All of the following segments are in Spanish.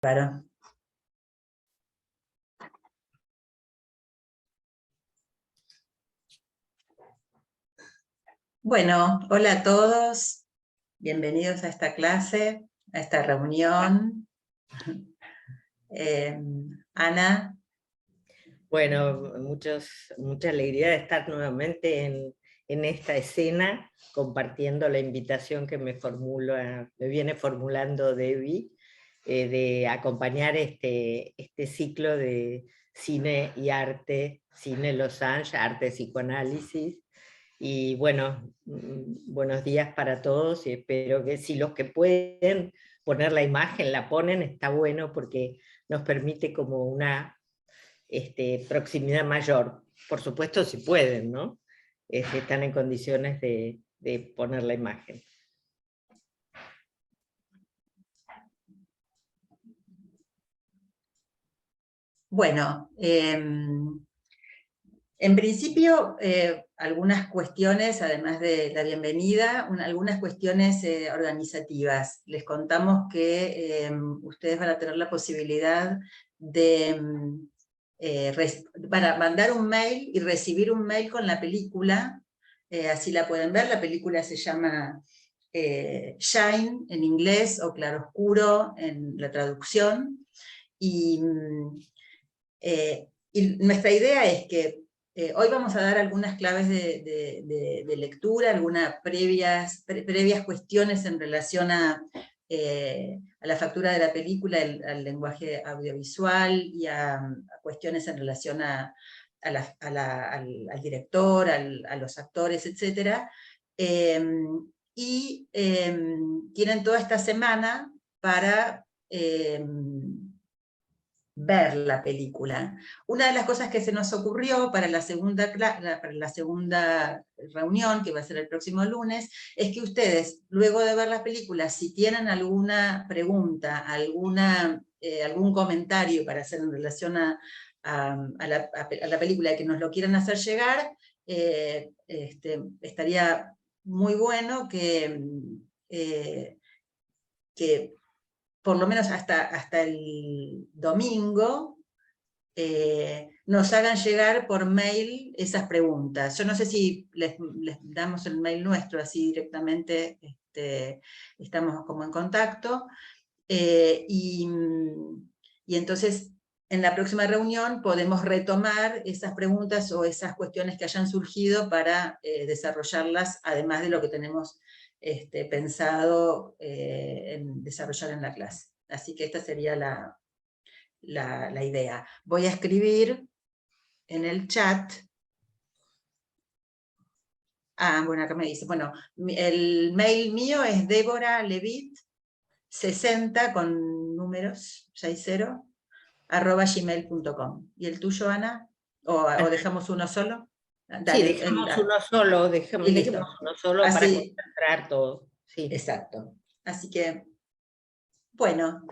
Claro. Bueno, hola a todos, bienvenidos a esta clase, a esta reunión. Ana. Bueno, mucha alegría de estar nuevamente en esta escena, compartiendo la invitación que me viene formulando Debbie, de acompañar este ciclo de cine y arte, Cine Los Angeles, arte y psicoanálisis. Y bueno, buenos días para todos, y espero que si los que pueden poner la imagen la ponen, está bueno porque nos permite como una proximidad mayor. Por supuesto, si pueden, ¿no? Si están en condiciones de poner la imagen. Bueno, en principio, algunas cuestiones, además de la bienvenida, algunas cuestiones organizativas. Les contamos que ustedes van a tener la posibilidad de para mandar un mail y recibir un mail con la película, así la pueden ver. La película se llama Shine en inglés o Claroscuro en la traducción, y nuestra idea es que hoy vamos a dar algunas claves de lectura, algunas previas cuestiones en relación a la factura de la película, al lenguaje audiovisual y a cuestiones en relación al director, a los actores, etc. Tienen toda esta semana para ver la película. Una de las cosas que se nos ocurrió para la segunda reunión, que va a ser el próximo lunes, es que ustedes, luego de ver la película, si tienen alguna pregunta, algún comentario para hacer en relación a la película, que nos lo quieran hacer llegar, estaría muy bueno que por lo menos hasta el domingo, nos hagan llegar por mail esas preguntas. Yo no sé si les damos el mail nuestro, así directamente estamos como en contacto, y entonces en la próxima reunión podemos retomar esas preguntas o esas cuestiones que hayan surgido para desarrollarlas, además de lo que tenemos pensado en desarrollar en la clase. Así que esta sería la idea. Voy a escribir en el chat. Bueno, acá me dice, bueno, el mail mío es deboralevit60 con números, 60, @gmail.com. ¿Y el tuyo, Ana? ¿O dejamos uno solo? Sí, Dale, dejemos uno solo, y listo. uno solo para Así, concentrar todo. Sí. exacto. Así que, bueno,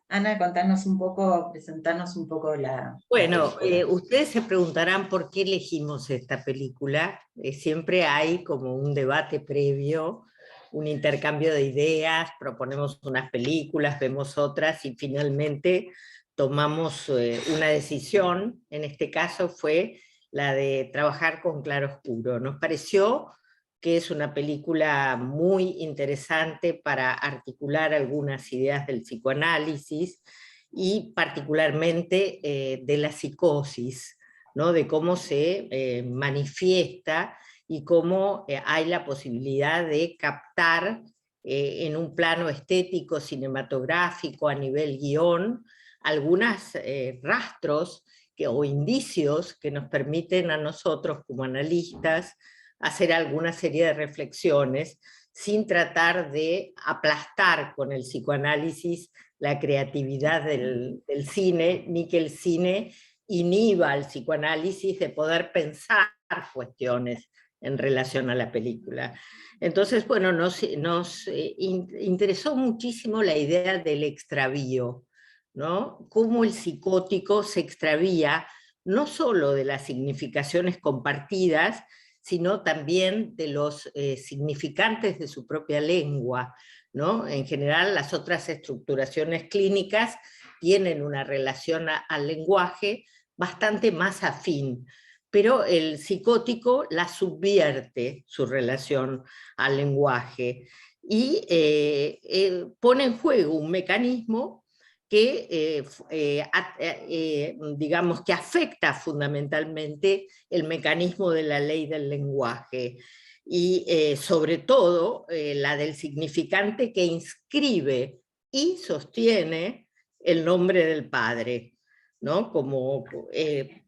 Ana, contanos un poco, presentarnos un poco la Bueno, película. ustedes se preguntarán por qué elegimos esta película. Siempre hay como un debate previo, un intercambio de ideas, proponemos unas películas, vemos otras y finalmente tomamos una decisión. En este caso fue la de trabajar con Claroscuro. Nos pareció que es una película muy interesante para articular algunas ideas del psicoanálisis, y particularmente de la psicosis, ¿no? De cómo se manifiesta y cómo hay la posibilidad de captar en un plano estético, cinematográfico, a nivel guión, algunos rastros o indicios que nos permiten a nosotros como analistas hacer alguna serie de reflexiones sin tratar de aplastar con el psicoanálisis la creatividad del cine, ni que el cine inhiba al psicoanálisis de poder pensar cuestiones en relación a la película. Entonces, bueno, nos interesó muchísimo la idea del extravío, ¿no? Cómo el psicótico se extravía no solo de las significaciones compartidas, sino también de los significantes de su propia lengua, ¿no? En general, las otras estructuraciones clínicas tienen una relación al lenguaje bastante más afín, pero el psicótico la subvierte su relación al lenguaje y pone en juego un mecanismo que, digamos, que afecta fundamentalmente el mecanismo de la ley del lenguaje y sobre todo la del significante que inscribe y sostiene el nombre del padre, ¿no? Como,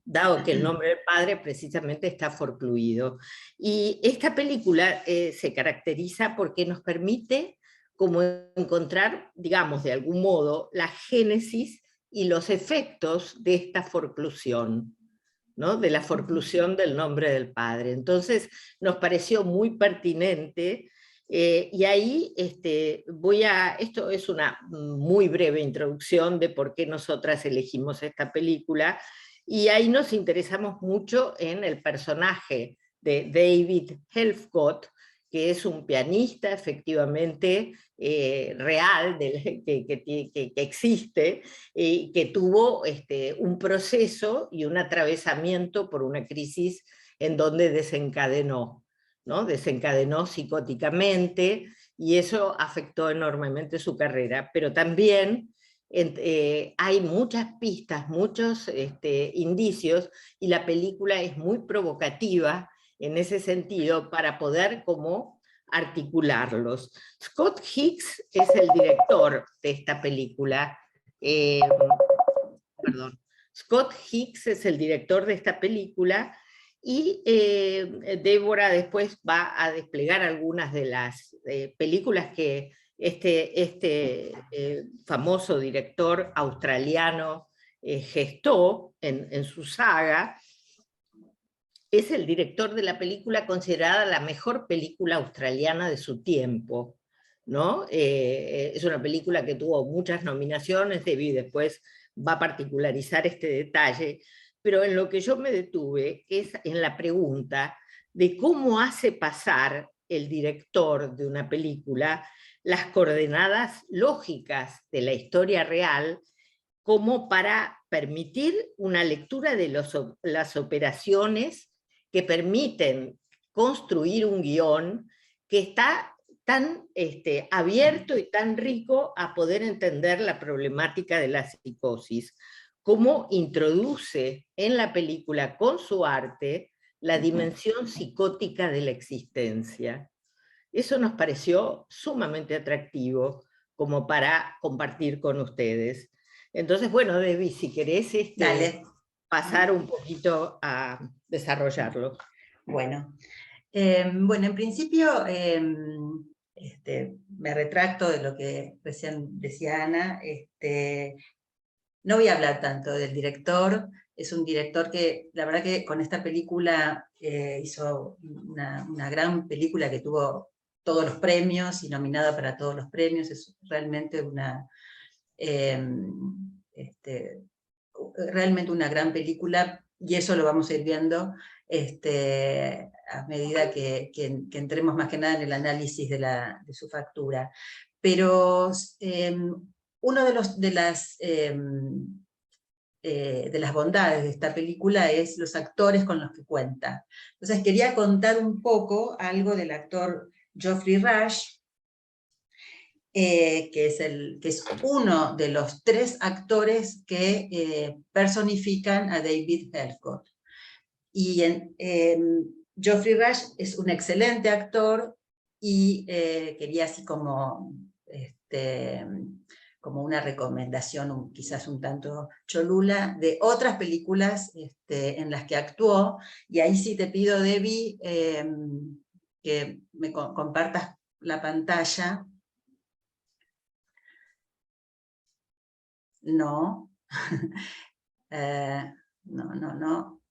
dado que el nombre del padre precisamente está forcluido. Y esta película se caracteriza porque nos permite como encontrar, digamos, de algún modo, la génesis y los efectos de esta forclusión, ¿no? De la forclusión del nombre del padre. Entonces nos pareció muy pertinente y ahí esto es una muy breve introducción de por qué nosotras elegimos esta película, y ahí nos interesamos mucho en el personaje de David Helfgott, que es un pianista efectivamente real, que existe, que tuvo un proceso y un atravesamiento por una crisis en donde desencadenó, ¿no? Desencadenó psicóticamente, y eso afectó enormemente su carrera, pero también hay muchas pistas, muchos indicios, y la película es muy provocativa en ese sentido para poder como articularlos. Scott Hicks es el director de esta película. Perdón. Scott Hicks es el director de esta película, y Débora después va a desplegar algunas de las películas que este famoso director australiano gestó en su saga. Es el director de la película considerada la mejor película australiana de su tiempo, ¿no? Es una película que tuvo muchas nominaciones, Debbie después va a particularizar este detalle, pero en lo que yo me detuve es en la pregunta de cómo hace pasar el director de una película las coordenadas lógicas de la historia real como para permitir una lectura de las operaciones que permiten construir un guión que está tan abierto y tan rico a poder entender la problemática de la psicosis, cómo introduce en la película con su arte la dimensión psicótica de la existencia. Eso nos pareció sumamente atractivo como para compartir con ustedes. Entonces, bueno, Debbie, si querés pasar un poquito a desarrollarlo. Bueno, bueno, en principio me retracto de lo que recién decía Ana. No voy a hablar tanto del director. Es un director que, la verdad que con esta película hizo una gran película que tuvo todos los premios y nominada para todos los premios. Es realmente realmente una gran película, y eso lo vamos a ir viendo a medida que entremos más que nada en el análisis de su factura. Pero uno de las bondades de esta película es los actores con los que cuenta. Entonces quería contar un poco algo del actor Geoffrey Rush, que es uno de los 3 actores que personifican a David Helfgott. Y Geoffrey Rush es un excelente actor, y quería así como una recomendación quizás un tanto cholula de otras películas en las que actuó, y ahí sí te pido, Debbie, que me compartas la pantalla. No. No.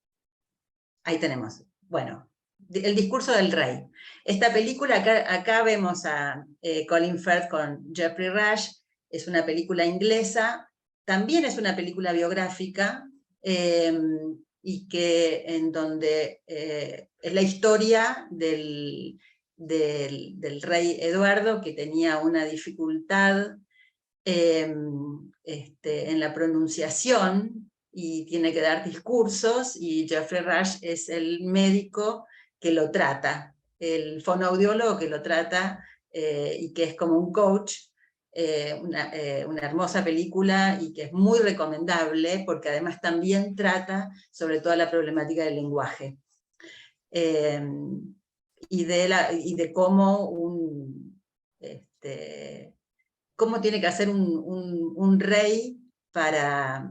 Ahí tenemos. Bueno, El discurso del rey. Esta película, acá vemos a Colin Firth con Geoffrey Rush. Es una película inglesa. También es una película biográfica, y que en donde es la historia del del rey Eduardo, que tenía una dificultad en la pronunciación, y tiene que dar discursos, y Geoffrey Rush es el médico que lo trata, el fonoaudiólogo que lo trata, y que es como un coach. Una hermosa película, y que es muy recomendable, porque además también trata sobre toda la problemática del lenguaje, y de cómo cómo tiene que hacer un rey para,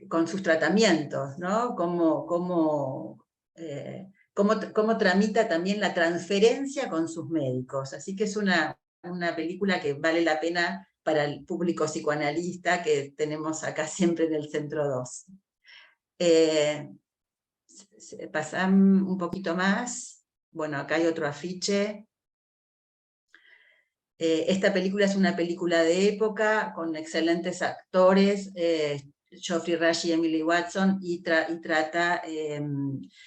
con sus tratamientos, ¿no? Cómo tramita también la transferencia con sus médicos. Así que es una película que vale la pena para el público psicoanalista que tenemos acá siempre en el Centro 2. Pasan un poquito más. Bueno, acá hay otro afiche. Esta película es una película de época, con excelentes actores, Geoffrey Rush y Emily Watson, y trata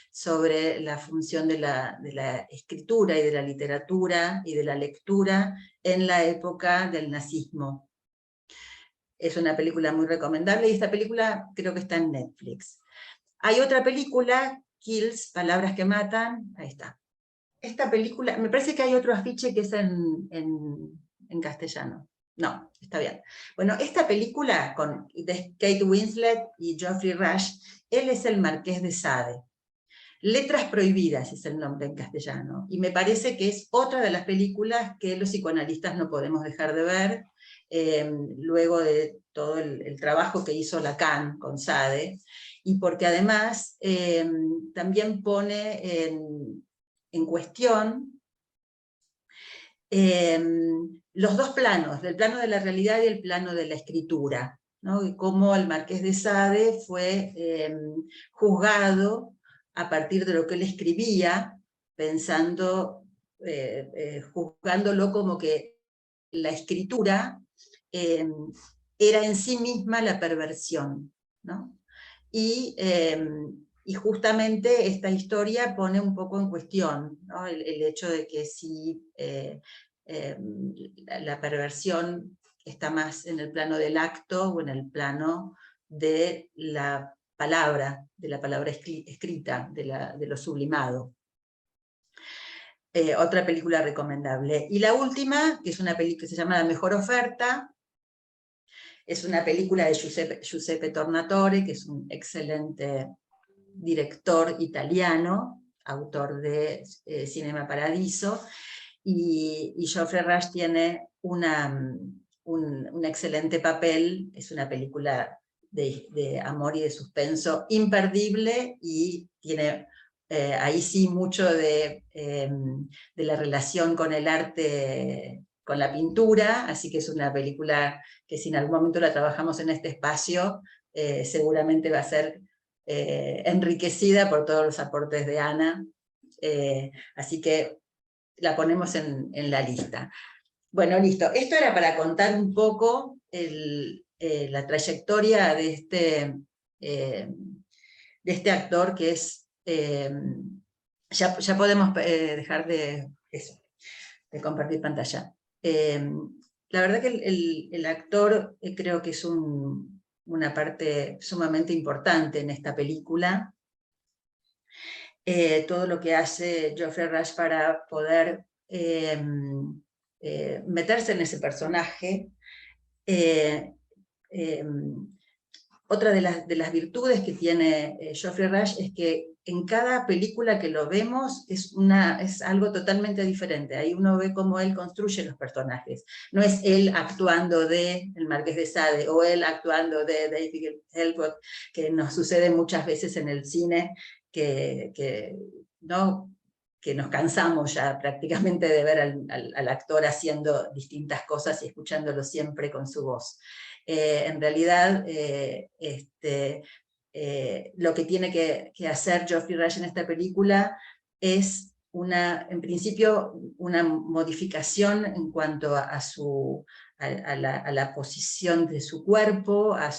sobre la función de la escritura y de la literatura y de la lectura en la época del nazismo. Es una película muy recomendable, y esta película creo que está en Netflix. Hay otra película, Kills, Palabras que Matan, ahí está. Esta película, me parece que hay otro afiche que es en castellano. No, está bien. Bueno, esta película de Kate Winslet y Geoffrey Rush, él es el Marqués de Sade. Letras Prohibidas es el nombre en castellano, y me parece que es otra de las películas que los psicoanalistas no podemos dejar de ver, luego de todo el trabajo que hizo Lacan con Sade, y porque además también pone en cuestión los dos planos, del plano de la realidad y el plano de la escritura, ¿no? Y cómo el Marqués de Sade fue juzgado a partir de lo que él escribía, juzgándolo como que la escritura era en sí misma la perversión, ¿no? Y justamente esta historia pone un poco en cuestión, ¿no? el hecho de que si la perversión está más en el plano del acto o en el plano de la palabra escrita, de lo sublimado. Otra película recomendable. Y la última, que es una película que se llama La Mejor Oferta, es una película de Giuseppe Tornatore, que es un excelente director italiano, autor de Cinema Paradiso, y Geoffrey Rush tiene un excelente papel. Es una película de amor y de suspenso imperdible, y tiene ahí sí mucho de la relación con el arte, con la pintura, así que es una película que si en algún momento la trabajamos en este espacio, seguramente va a ser enriquecida por todos los aportes de Ana, así que la ponemos en la lista. Bueno, listo. Esto era para contar un poco la trayectoria de este actor, que es... ya podemos dejar de compartir pantalla. La verdad que el actor creo que es una parte sumamente importante en esta película. Todo lo que hace Geoffrey Rush para poder meterse en ese personaje. Otra de las virtudes que tiene Geoffrey Rush es que en cada película que lo vemos es algo totalmente diferente. Ahí uno ve cómo él construye los personajes. No es él actuando de el Marqués de Sade o él actuando de David Helford, que nos sucede muchas veces en el cine, que nos cansamos ya prácticamente de ver al actor haciendo distintas cosas y escuchándolo siempre con su voz. En realidad, lo que tiene que hacer Geoffrey Rush en esta película es en principio una modificación en cuanto a la posición de su cuerpo, a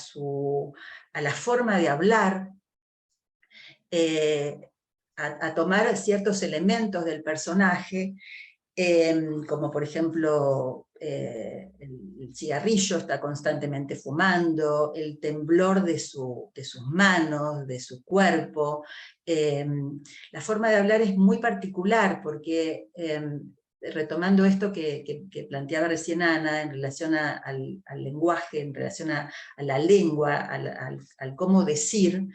la forma de hablar, a tomar ciertos elementos del personaje, como por ejemplo el cigarrillo, está constantemente fumando, el temblor de sus manos, de su cuerpo. La forma de hablar es muy particular porque, retomando esto que planteaba recién Ana en relación al lenguaje, en relación a la lengua, al cómo decir,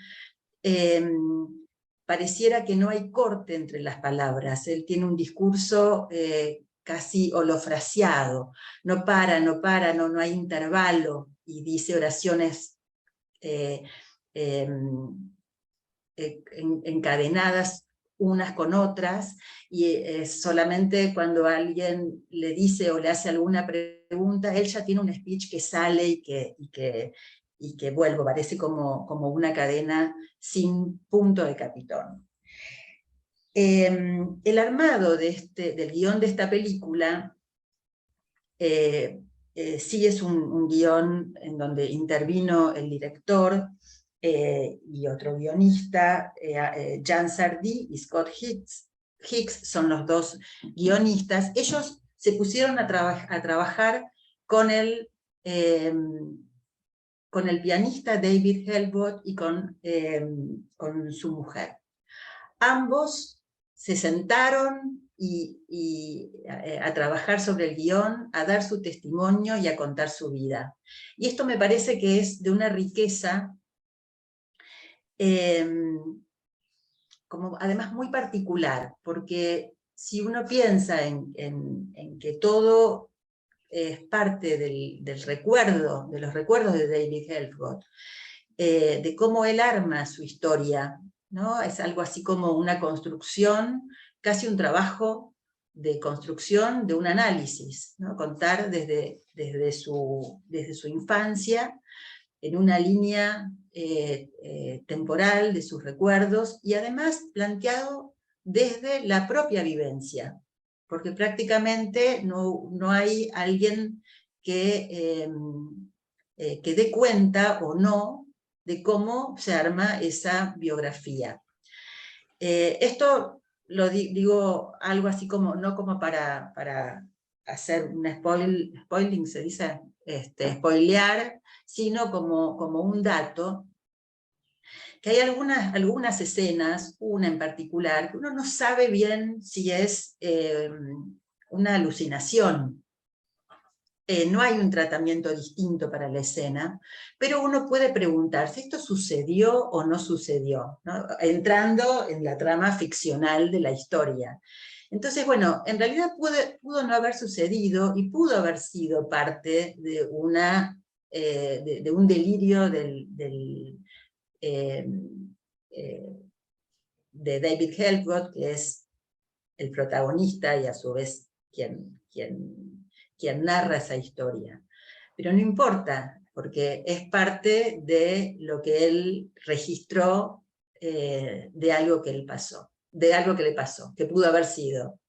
pareciera que no hay corte entre las palabras. Él tiene un discurso casi holofraseado, no para, no hay intervalo, y dice oraciones encadenadas unas con otras, y solamente cuando alguien le dice o le hace alguna pregunta, él ya tiene un speech que sale y que vuelve, parece como una cadena sin punto de capitón. El armado del guión de esta película sí es un guión en donde intervino el director y otro guionista, Jan Sardí y Scott Hicks son los dos guionistas. Ellos se pusieron a trabajar con el pianista David Helbot y con su mujer. Ambos se sentaron a trabajar sobre el guión, a dar su testimonio y a contar su vida. Y esto me parece que es de una riqueza, como además muy particular, porque si uno piensa en que todo es parte del recuerdo, de los recuerdos de David Helfgott, de cómo él arma su historia, ¿no? Es algo así como una construcción, casi un trabajo de construcción de un análisis, ¿no? Contar desde su infancia, en una línea temporal de sus recuerdos, y además planteado desde la propia vivencia, porque prácticamente no hay alguien que dé cuenta o no de cómo se arma esa biografía. Esto lo digo algo así como, no como para hacer un spoiling, se dice, spoilear, sino como un dato, que hay algunas escenas, una en particular, que uno no sabe bien si es una alucinación. No hay un tratamiento distinto para la escena, pero uno puede preguntar si esto sucedió o no sucedió, ¿no? Entrando en la trama ficcional de la historia. Entonces, bueno, en realidad pudo no haber sucedido y pudo haber sido parte de un delirio de David Helfgott, que es el protagonista y a su vez quien narra esa historia. Pero no importa, porque es parte de lo que él registró de algo que le pasó, que pudo haber sido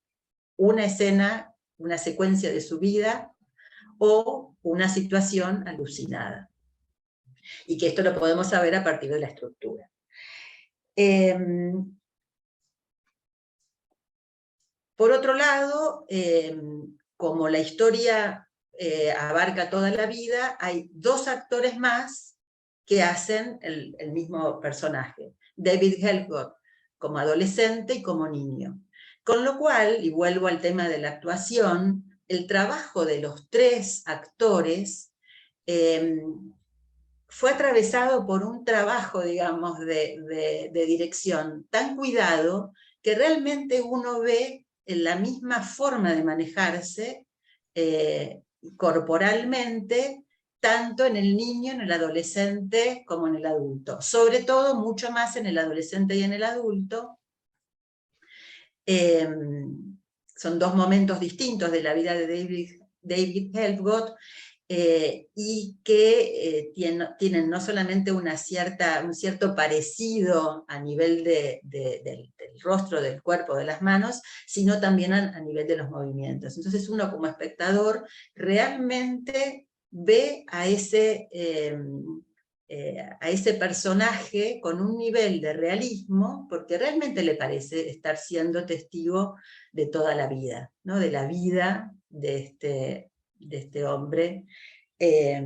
una escena, una secuencia de su vida o una situación alucinada. Y que esto lo podemos saber a partir de la estructura. Por otro lado, como la historia abarca toda la vida, hay dos actores más que hacen el mismo personaje. David Helfgott como adolescente y como niño. Con lo cual, y vuelvo al tema de la actuación, el trabajo de los tres actores fue atravesado por un trabajo, digamos, de dirección tan cuidado que realmente uno ve la misma forma de manejarse corporalmente, tanto en el niño, en el adolescente, como en el adulto. Sobre todo, mucho más en el adolescente y en el adulto. Son dos momentos distintos de la vida de David Helfgott, y que tienen no solamente un cierto parecido a nivel del rostro, del cuerpo, de las manos, sino también a nivel de los movimientos. Entonces uno como espectador realmente ve a ese a ese personaje con un nivel de realismo, porque realmente le parece estar siendo testigo de toda la vida, ¿no? De la vida de este hombre, que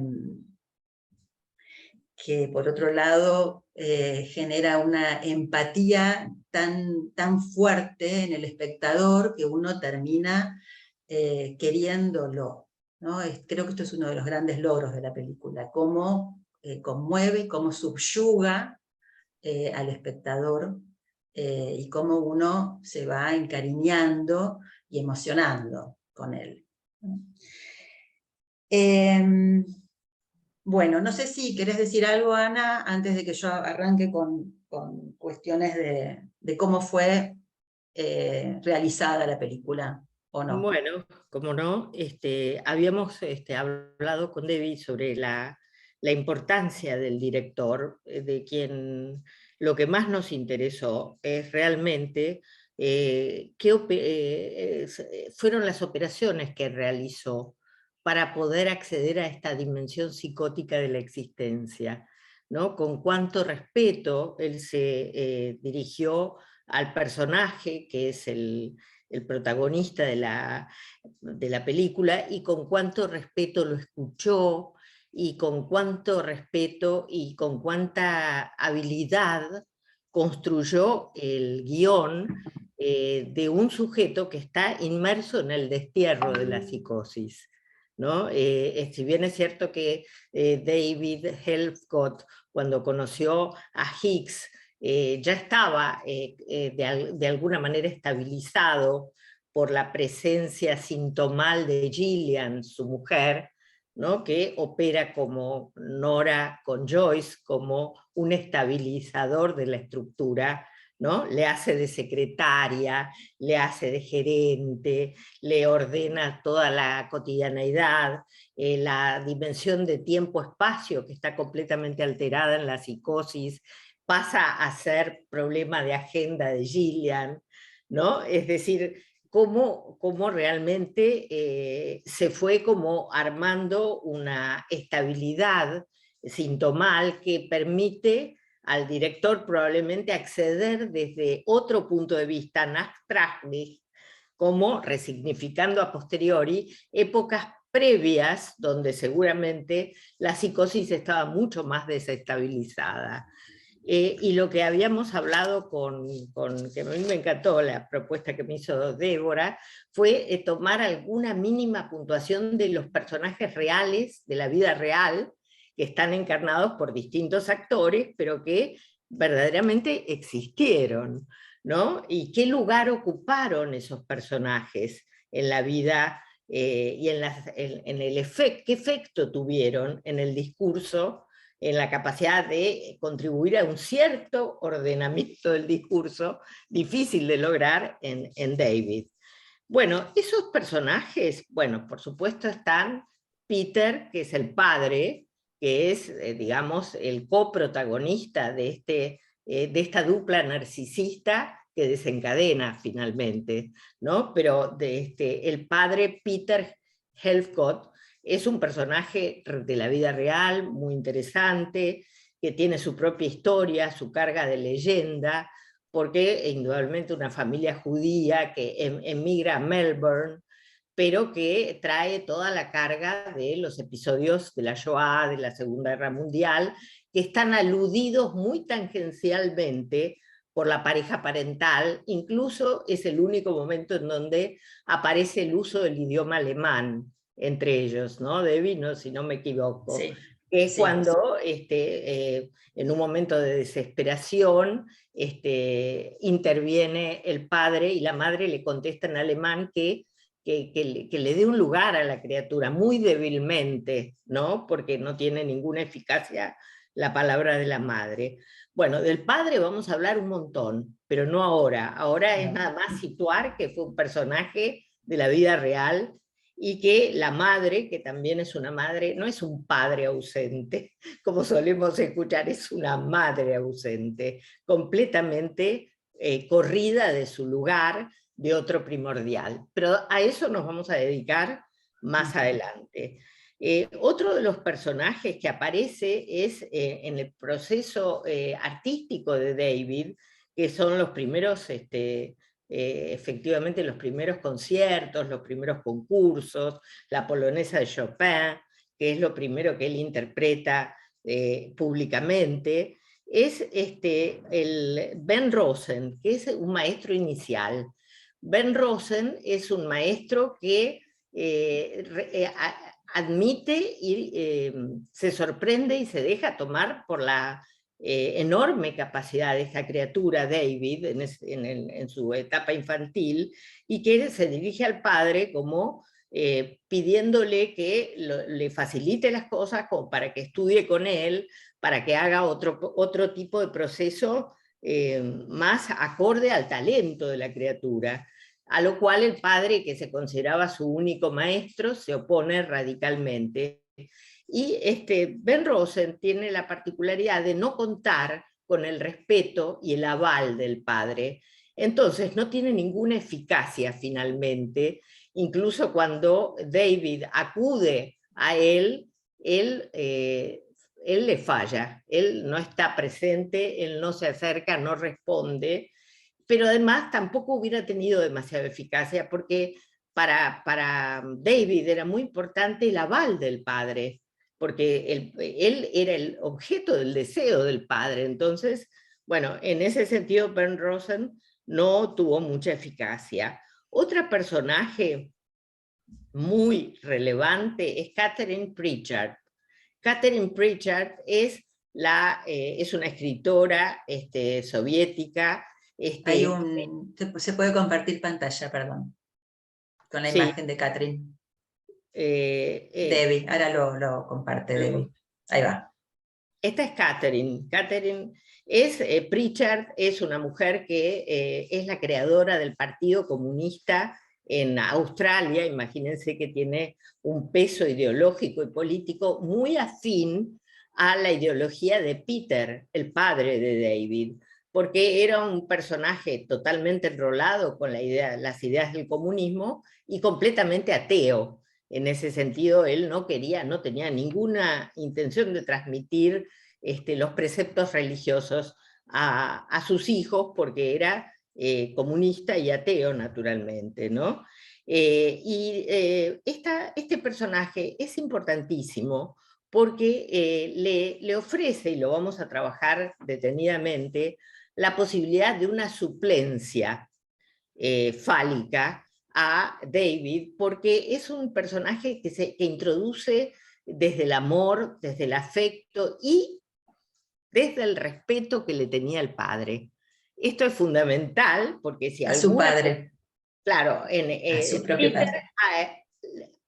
por otro lado genera una empatía tan fuerte en el espectador que uno termina queriéndolo, ¿no? Creo que esto es uno de los grandes logros de la película, cómo conmueve, cómo subyuga al espectador y cómo uno se va encariñando y emocionando con él. Bueno, no sé si querés decir algo, Ana, antes de que yo arranque con cuestiones de cómo fue realizada la película, ¿o no? Bueno, como no, habíamos hablado con Debbie sobre la importancia del director, de quien lo que más nos interesó es realmente fueron las operaciones que realizó para poder acceder a esta dimensión psicótica de la existencia, ¿no? Con cuánto respeto él se dirigió al personaje, que es el protagonista de la película, y con cuánto respeto lo escuchó, y con cuánto respeto y con cuánta habilidad construyó el guión de un sujeto que está inmerso en el destierro de la psicosis, ¿no? Si bien es cierto que David Helfgott, cuando conoció a Hicks, ya estaba de alguna manera estabilizado por la presencia sintomal de Gillian, su mujer, ¿no? Que opera como Nora con Joyce, como un estabilizador de la estructura, ¿no? Le hace de secretaria, le hace de gerente, le ordena toda la cotidianeidad, la dimensión de tiempo-espacio que está completamente alterada en la psicosis, pasa a ser problema de agenda de Gillian, ¿no? Es decir, cómo realmente se fue como armando una estabilidad sintomal que permite al director probablemente acceder desde otro punto de vista, nachtraglich, como resignificando a posteriori épocas previas donde seguramente la psicosis estaba mucho más desestabilizada. Y lo que habíamos hablado que a mí me encantó la propuesta que me hizo Débora, fue tomar alguna mínima puntuación de los personajes reales, de la vida real, que están encarnados por distintos actores, pero que verdaderamente existieron, ¿no? Y qué lugar ocuparon esos personajes en la vida y en el efecto, qué efecto tuvieron en el discurso, en la capacidad de contribuir a un cierto ordenamiento del discurso, difícil de lograr en David. Bueno, esos personajes, bueno, por supuesto están Peter, que es el padre, que es, digamos, el coprotagonista de esta dupla narcisista que desencadena finalmente, ¿no? Pero el padre Peter Helfgott es un personaje de la vida real, muy interesante, que tiene su propia historia, su carga de leyenda, porque indudablemente una familia judía que emigra a Melbourne, pero que trae toda la carga de los episodios de la Shoah, de la Segunda Guerra Mundial, que están aludidos muy tangencialmente por la pareja parental. Incluso es el único momento en donde aparece el uso del idioma alemán entre ellos, ¿no, Debbie? No, si no me equivoco. Sí, Es sí. cuando en un momento de desesperación interviene el padre y la madre le contesta en alemán que le dé un lugar a la criatura, muy débilmente, ¿no? Porque no tiene ninguna eficacia la palabra de la madre. Bueno, del padre vamos a hablar un montón, pero no ahora. Ahora es nada más situar que fue un personaje de la vida real y que la madre, que también es una madre, no es un padre ausente, como solemos escuchar, es una madre ausente, completamente corrida de su lugar, de otro primordial. Pero a eso nos vamos a dedicar más adelante. Otro de los personajes que aparece es en el proceso artístico de David, que son los primeros, efectivamente los primeros conciertos, los primeros concursos, la polonesa de Chopin, que es lo primero que él interpreta públicamente, es el Ben Rosen, que es un maestro inicial. Ben Rosen es un maestro que admite y se sorprende y se deja tomar por la enorme capacidad de esta criatura, David, en su etapa infantil, y que se dirige al padre como pidiéndole que le facilite las cosas como para que estudie con él, para que haga otro tipo de proceso más acorde al talento de la criatura. A lo cual el padre, que se consideraba su único maestro, se opone radicalmente. Y Ben Rosen tiene la particularidad de no contar con el respeto y el aval del padre. Entonces no tiene ninguna eficacia finalmente. Incluso cuando David acude a él le falla. Él no está presente, él no se acerca, no responde, pero además tampoco hubiera tenido demasiada eficacia porque para David era muy importante el aval del padre, porque él era el objeto del deseo del padre. Entonces, bueno, en ese sentido Ben Rosen no tuvo mucha eficacia. Otra personaje muy relevante es Catherine Pritchard. Catherine Pritchard es una escritora soviética. Se puede compartir pantalla, perdón, con la Sí, imagen de Catherine. Debbie, ahora lo comparte Debbie. Ahí va. Esta es Catherine. Catherine Pritchard es una mujer que es la creadora del Partido Comunista en Australia. Imagínense que tiene un peso ideológico y político muy afín a la ideología de Peter, el padre de David, porque era un personaje totalmente enrolado con las ideas del comunismo y completamente ateo. En ese sentido, él no tenía ninguna intención de transmitir los preceptos religiosos a sus hijos, porque era comunista y ateo, naturalmente, ¿no? Este personaje es importantísimo porque le ofrece, y lo vamos a trabajar detenidamente, la posibilidad de una suplencia fálica a David, porque es un personaje que introduce desde el amor, desde el afecto y desde el respeto que le tenía el padre. Esto es fundamental, porque si a su padre. Claro, a su propio padre.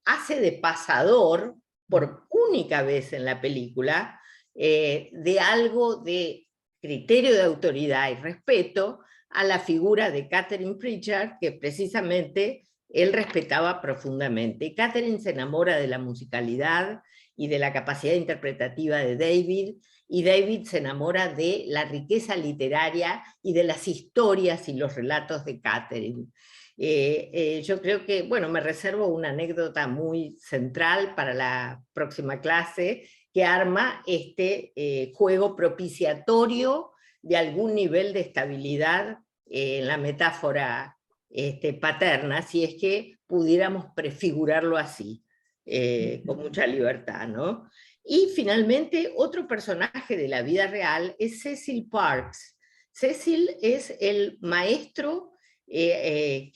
hace de pasador, por única vez en la película, de algo de criterio de autoridad y respeto a la figura de Catherine Pritchard, que precisamente él respetaba profundamente. Y Catherine se enamora de la musicalidad y de la capacidad interpretativa de David, y David se enamora de la riqueza literaria y de las historias y los relatos de Catherine. Yo creo que, bueno, me reservo una anécdota muy central para la próxima clase, que arma este juego propiciatorio de algún nivel de estabilidad en la metáfora paterna, si es que pudiéramos prefigurarlo así, con mucha libertad, ¿no? Y finalmente, otro personaje de la vida real es Cecil Parkes. Cecil es el maestro que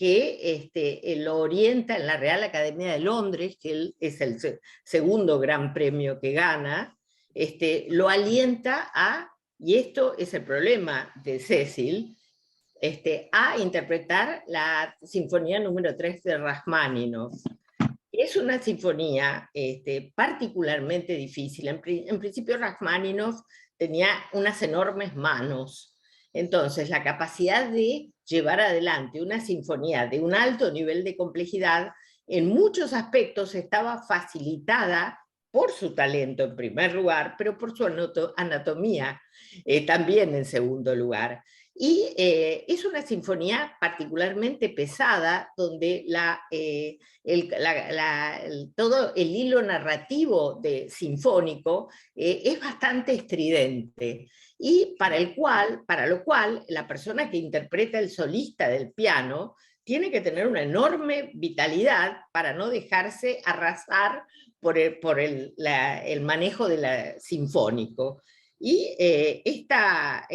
lo orienta en la Real Academia de Londres, que él es el segundo gran premio que gana, lo alienta y esto es el problema de Cecil, a interpretar la Sinfonía número 3 de Rachmaninoff. Es una sinfonía particularmente difícil. En principio Rachmaninoff tenía unas enormes manos. Entonces la capacidad de llevar adelante una sinfonía de un alto nivel de complejidad en muchos aspectos estaba facilitada por su talento en primer lugar, pero por su anatomía también en segundo lugar. Y es una sinfonía particularmente pesada, donde todo el hilo narrativo sinfónico es bastante estridente, y para lo cual la persona que interpreta el solista del piano tiene que tener una enorme vitalidad para no dejarse arrasar por el manejo sinfónico. Y esta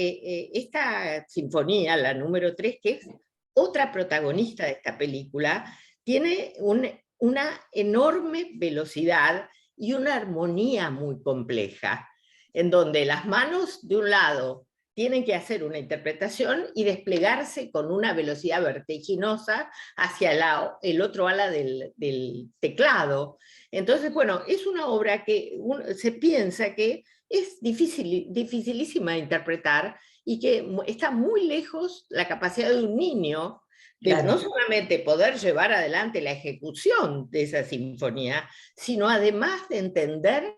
sinfonía, la número 3, que es otra protagonista de esta película, tiene una enorme velocidad y una armonía muy compleja, en donde las manos de un lado tienen que hacer una interpretación y desplegarse con una velocidad vertiginosa hacia el otro ala del teclado. Entonces, bueno, es una obra que se piensa que es dificilísima de interpretar, y que está muy lejos la capacidad de un niño de Claro. no solamente poder llevar adelante la ejecución de esa sinfonía, sino además de entender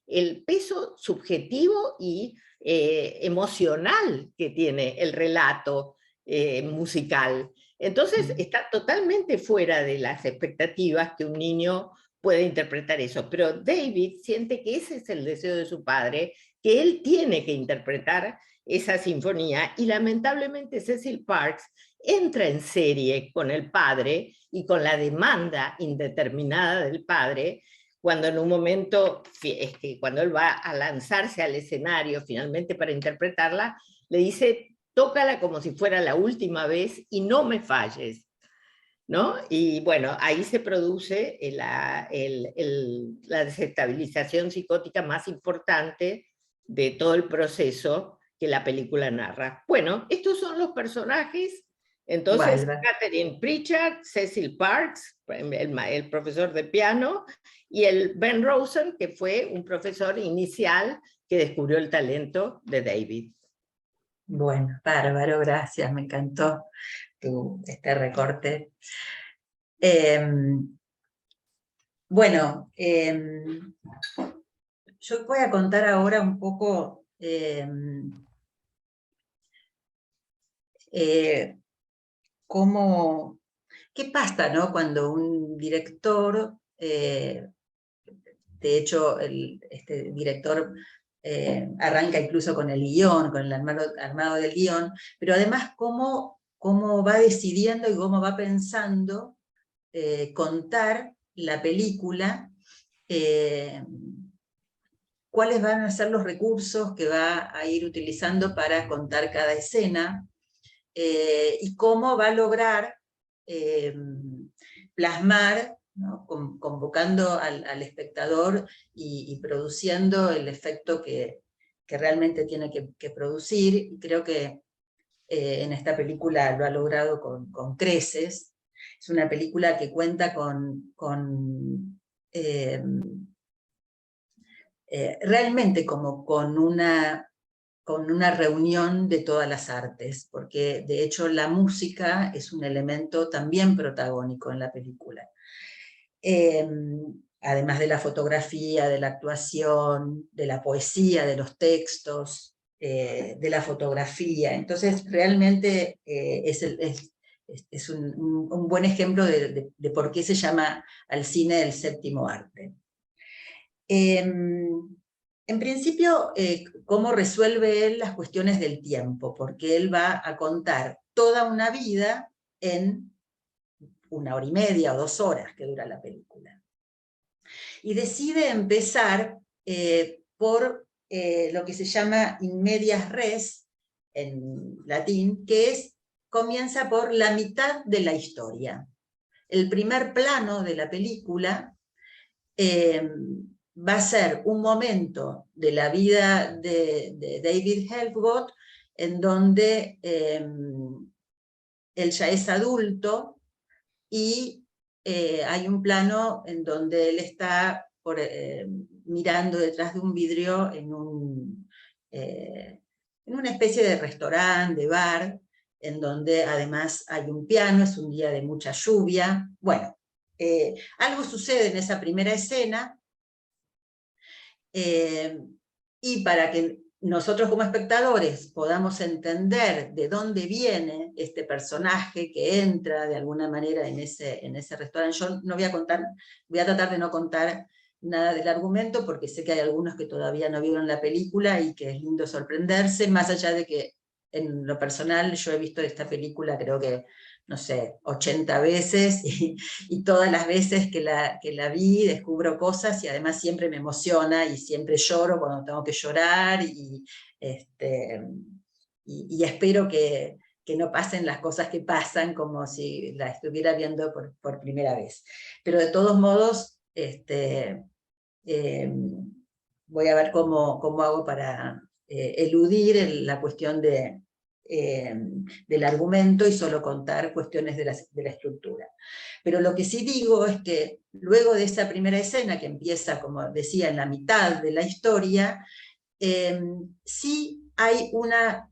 el peso subjetivo y emocional que tiene el relato musical. Entonces está totalmente fuera de las expectativas que un niño puede interpretar eso, pero David siente que ese es el deseo de su padre, que él tiene que interpretar esa sinfonía, y lamentablemente Cecil Parks entra en serie con el padre y con la demanda indeterminada del padre, cuando en un momento, cuando él va a lanzarse al escenario finalmente para interpretarla, le dice: tócala como si fuera la última vez y no me falles, ¿no? Y bueno, ahí se produce la desestabilización psicótica más importante de todo el proceso que la película narra. Bueno, estos son los personajes. Entonces, Bueno, Catherine Pritchard, Cecil Parks, el profesor de piano, y el Ben Rosen, que fue un profesor inicial que descubrió el talento de David. bueno, bárbaro, gracias, me encantó este recorte. Bueno, yo voy a contar ahora un poco qué pasa, ¿no? Cuando un director, de hecho, este director arranca incluso con el guión, con el armado del guión, pero además cómo va decidiendo y cómo va pensando contar la película, cuáles van a ser los recursos que va a ir utilizando para contar cada escena, y cómo va a lograr plasmar, ¿no? Convocando al espectador y produciendo el efecto que realmente tiene que producir. Y creo que en esta película lo ha logrado con creces. Es una película que cuenta realmente como con una reunión de todas las artes, porque de hecho la música es un elemento también protagónico en la película. Además de la fotografía, de la actuación, de la poesía, de los textos, de la fotografía. Entonces realmente es un buen ejemplo de por qué se llama al cine el séptimo arte. En principio, cómo resuelve él las cuestiones del tiempo, porque él va a contar toda una vida en 1 hora y media o 2 horas que dura la película. Y decide empezar por lo que se llama in medias res, en latín, que comienza por la mitad de la historia. El primer plano de la película va a ser un momento de la vida de David Helfgott, en donde él ya es adulto, y hay un plano en donde él está mirando detrás de un vidrio en una especie de restaurante, de bar, en donde además hay un piano, es un día de mucha lluvia. Bueno, algo sucede en esa primera escena, y para que nosotros como espectadores podamos entender de dónde viene este personaje que entra de alguna manera en ese restaurante. Yo no voy a contar, voy a tratar de no contar nada del argumento, porque sé que hay algunos que todavía no vieron la película y que es lindo sorprenderse, más allá de que en lo personal yo he visto esta película creo que, no sé, 80 veces, y todas las veces que la vi descubro cosas, y además siempre me emociona, y siempre lloro cuando tengo que llorar, y espero que no pasen las cosas que pasan como si la estuviera viendo por primera vez. Pero de todos modos, voy a ver cómo hago para eludir la cuestión del argumento y solo contar cuestiones de la estructura. Pero lo que sí digo es que luego de esa primera escena, que empieza, como decía, en la mitad de la historia, sí hay una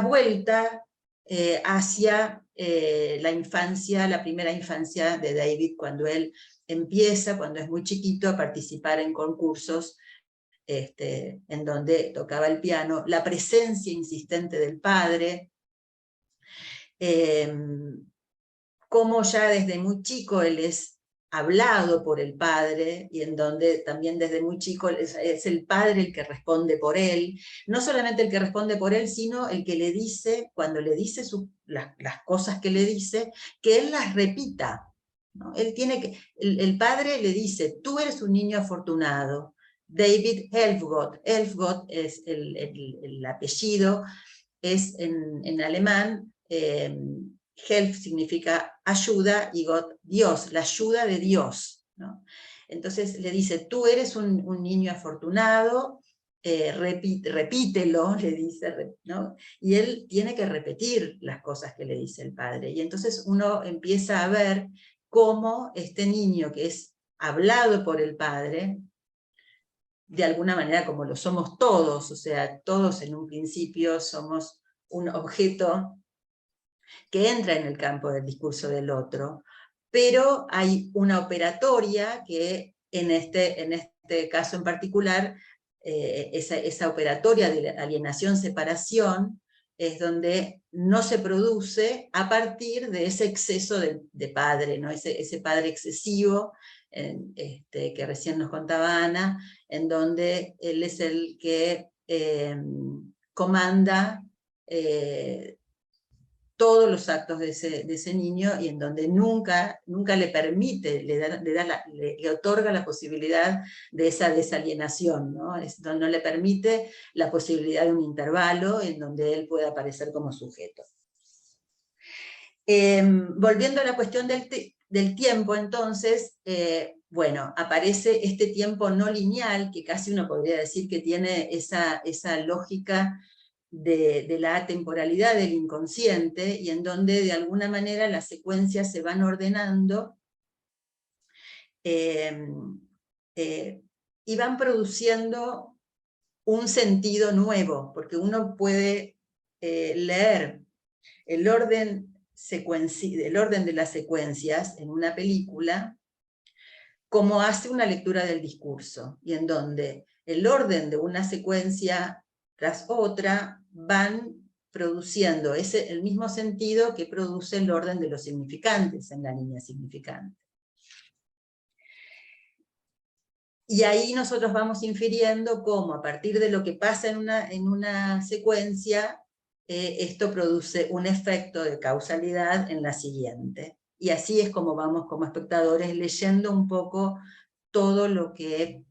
vuelta hacia la infancia, la primera infancia de David, cuando él empieza, cuando es muy chiquito, a participar en concursos en donde tocaba el piano, la presencia insistente del padre, cómo ya desde muy chico él es hablado por el padre, y en donde también desde muy chico es el padre el que responde por él, no solamente el que responde por él, sino el que le dice, cuando le dice las cosas que le dice, que él las repita, ¿no? Él tiene que, el padre le dice, tú eres un niño afortunado, David Helfgott. Helfgott es el apellido, es en alemán, Helf significa ayuda, y Gott, Dios, la ayuda de Dios, ¿no? Entonces le dice, tú eres un niño afortunado, repítelo, le dice, ¿no? Y él tiene que repetir las cosas que le dice el padre. Y entonces uno empieza a ver cómo este niño que es hablado por el padre, de alguna manera como lo somos todos, o sea, todos en un principio somos un objeto que entra en el campo del discurso del otro, pero hay una operatoria que en este caso en particular, esa operatoria de alienación-separación, es donde no se produce a partir de ese exceso de padre, ¿no? ese padre excesivo, que recién nos contaba Ana, en donde él es el que comanda todos los actos de ese niño, y en donde nunca le permite, le otorga la posibilidad de esa desalienación, ¿no? No le permite la posibilidad de un intervalo en donde él pueda aparecer como sujeto. Volviendo a la cuestión del tiempo, entonces, bueno, aparece este tiempo no lineal, que casi uno podría decir que tiene esa lógica de la atemporalidad del inconsciente, y en donde de alguna manera las secuencias se van ordenando y van produciendo un sentido nuevo, porque uno puede leer el orden de las secuencias en una película como hace una lectura del discurso, y en donde el orden de una secuencia tras otra van produciendo el mismo sentido que produce el orden de los significantes en la línea significante. Y ahí nosotros vamos infiriendo cómo, a partir de lo que pasa en una secuencia, esto produce un efecto de causalidad en la siguiente. Y así es como vamos como espectadores leyendo un poco todo lo que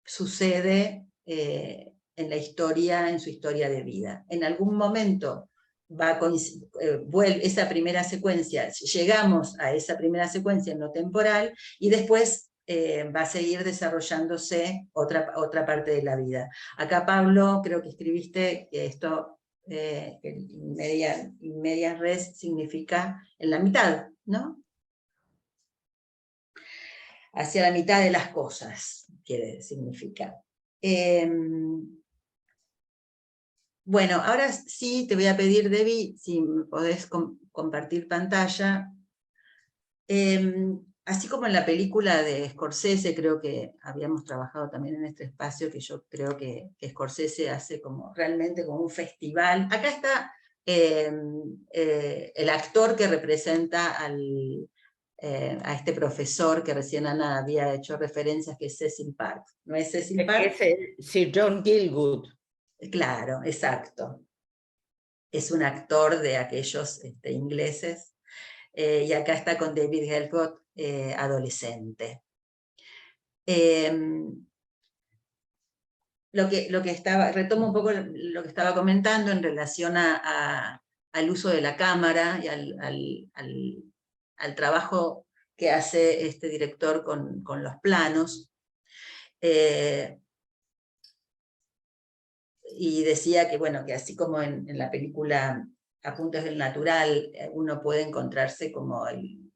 sucede en la historia, en su historia de vida. En algún momento vuelve esa primera secuencia, llegamos a esa primera secuencia en lo temporal, y después va a seguir desarrollándose otra parte de la vida. Acá, Pablo, creo que escribiste que esto, media res, significa en la mitad, ¿no? Hacia la mitad de las cosas, quiere significar. Bueno, ahora sí te voy a pedir, Debbie, si podés compartir pantalla. así como en la película de Scorsese, creo que habíamos trabajado también en este espacio, que yo creo que Scorsese hace como realmente como un festival. Acá está el actor que representa a este profesor que recién Ana había hecho referencias, que es Cecil Park. ¿No es Cecil Park? Sí, John Gielgud. Claro, exacto. Es un actor de aquellos ingleses. Y acá está con David Helford, adolescente. Lo que estaba, retomo un poco lo que estaba comentando en relación al uso de la cámara y al trabajo que hace este director con los planos. Y decía que, bueno, que así como en la película Apuntes del Natural, uno puede encontrarse como un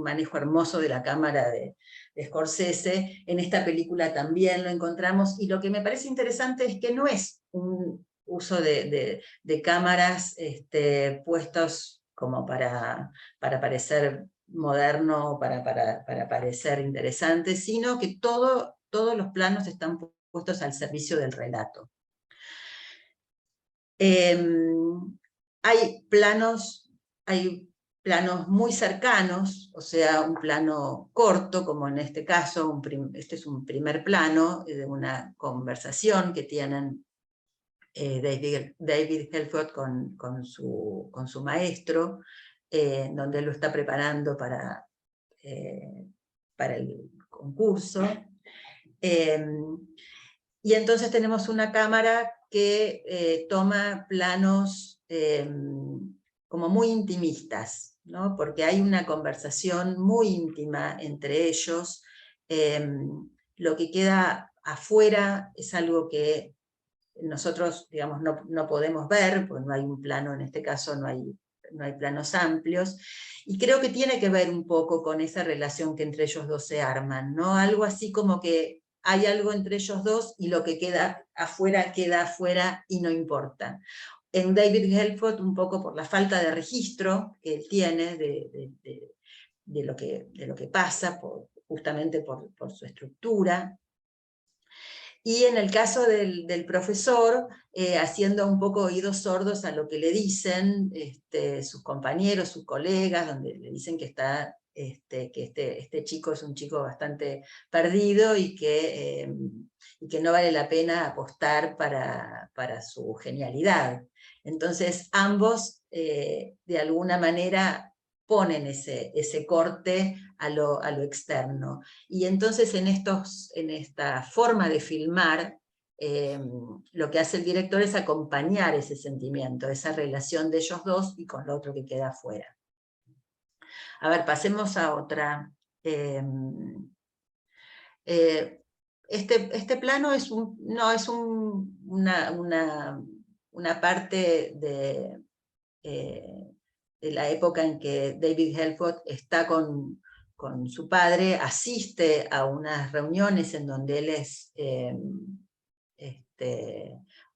manejo hermoso de la cámara de Scorsese, en esta película también lo encontramos, y lo que me parece interesante es que no es un uso de cámaras puestos como para parecer moderno, para parecer interesante, sino que todos los planos están puestos al servicio del relato. Hay planos muy cercanos, o sea, un plano corto, como en este caso, este es un primer plano de una conversación que tienen David Helford con su maestro, donde él lo está preparando para el concurso. Y entonces tenemos una cámara que toma planos como muy intimistas, ¿no? Porque hay una conversación muy íntima entre ellos. Lo que queda afuera es algo que nosotros, digamos, no podemos ver, porque no hay un plano, en este caso no hay planos amplios, y creo que tiene que ver un poco con esa relación que entre ellos dos se arman, ¿no? Algo así como que hay algo entre ellos dos y lo que queda afuera y no importa. En David Helford, un poco por la falta de registro que él tiene de lo que pasa, justamente por su estructura. Y en el caso del profesor, haciendo un poco oídos sordos a lo que le dicen sus compañeros, sus colegas, donde le dicen que este chico es un chico bastante perdido y que no vale la pena apostar para su genialidad. Entonces ambos, de alguna manera, ponen ese corte a lo externo. Y entonces en esta forma de filmar, lo que hace el director es acompañar ese sentimiento, esa relación de ellos dos y con lo otro que queda afuera. A ver, pasemos a otra. Este plano es una parte de la época en que David Helford está con su padre, asiste a unas reuniones en donde él es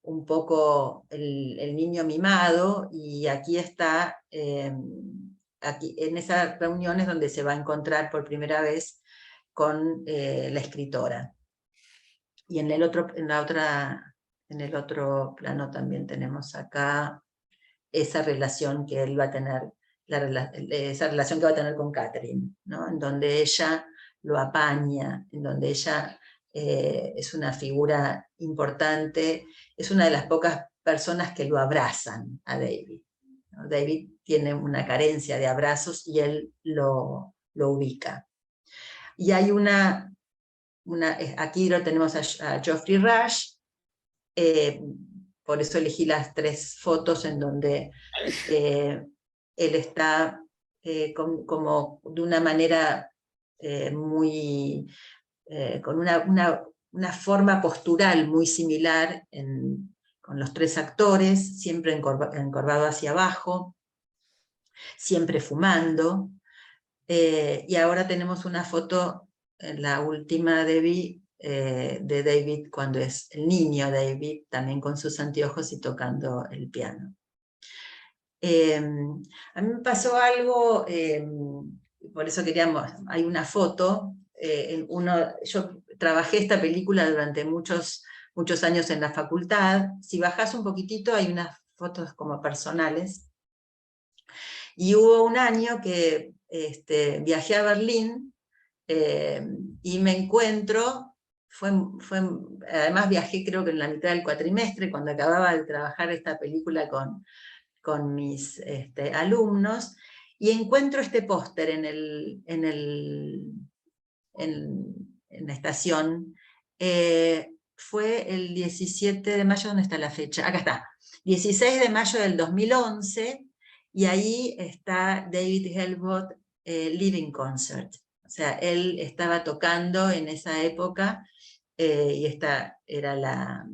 un poco el niño mimado, y aquí está, aquí, en esas reuniones donde se va a encontrar por primera vez con la escritora. Y en el otro plano también tenemos acá esa relación que él va a tener, esa relación que va a tener con Catherine, ¿no? En donde ella lo apaña, en donde ella es una figura importante, es una de las pocas personas que lo abrazan a David, ¿no? David tiene una carencia de abrazos y él lo ubica. Y hay aquí lo tenemos a Geoffrey Rush, por eso elegí las 3 fotos en donde él está como de una manera con una forma postural muy similar con los 3 actores, siempre encorvado hacia abajo, siempre fumando. Y ahora tenemos una foto, la última de David, cuando es el niño David, también con sus anteojos y tocando el piano. A mí me pasó algo por eso queríamos, hay una foto, yo trabajé esta película durante muchos años en la facultad. Si bajás un poquitito hay unas fotos como personales. Y hubo un año que viajé a Berlín y me encuentro, además viajé creo que en la mitad del cuatrimestre, cuando acababa de trabajar esta película con mis alumnos, y encuentro este póster en la estación. Fue el 17 de mayo, ¿dónde está la fecha? Acá está, 16 de mayo del 2011, y ahí está David Helfgott Living Concert. O sea, él estaba tocando en esa época, y esta era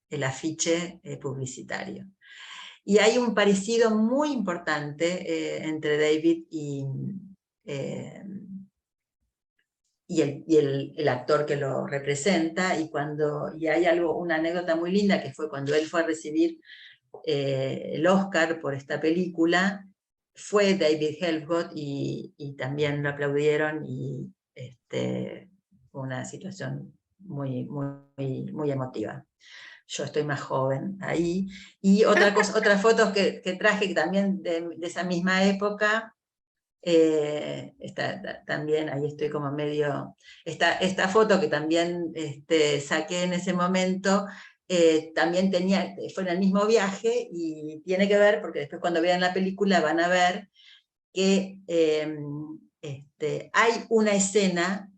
el afiche publicitario. Y hay un parecido muy importante entre David el actor que lo representa, y hay una anécdota muy linda, que fue cuando él fue a recibir el Oscar por esta película, fue David Helfgott, y también lo aplaudieron, y fue una situación muy, muy, muy emotiva. Yo estoy más joven ahí. Y otras fotos que traje también de esa misma época, también ahí estoy como medio... Esta foto que también saqué en ese momento, también fue en el mismo viaje, y tiene que ver, porque después cuando vean la película van a ver que hay una escena,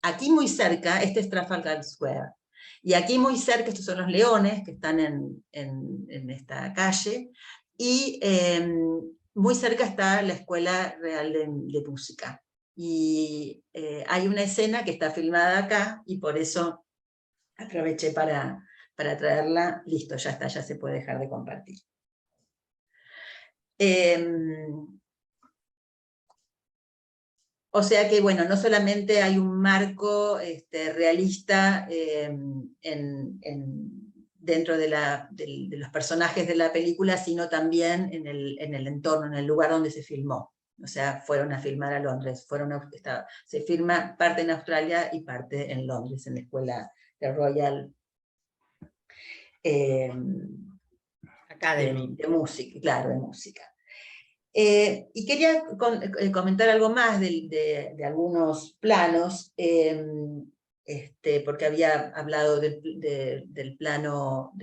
aquí muy cerca, este es Trafalgar Square, y aquí muy cerca, estos son los leones que están en esta calle, y muy cerca está la Escuela Real de Música. Y hay una escena que está filmada acá, y por eso aproveché para traerla. Listo, ya está, ya se puede dejar de compartir. O sea que, bueno, no solamente hay un marco realista dentro de los personajes de la película, sino también en el entorno, en el lugar donde se filmó. O sea, fueron a filmar a Londres. Se filma parte en Australia y parte en Londres, en la escuela de Royal Academy. de música, claro, de música. Y quería comentar algo más de algunos planos, porque había hablado del plano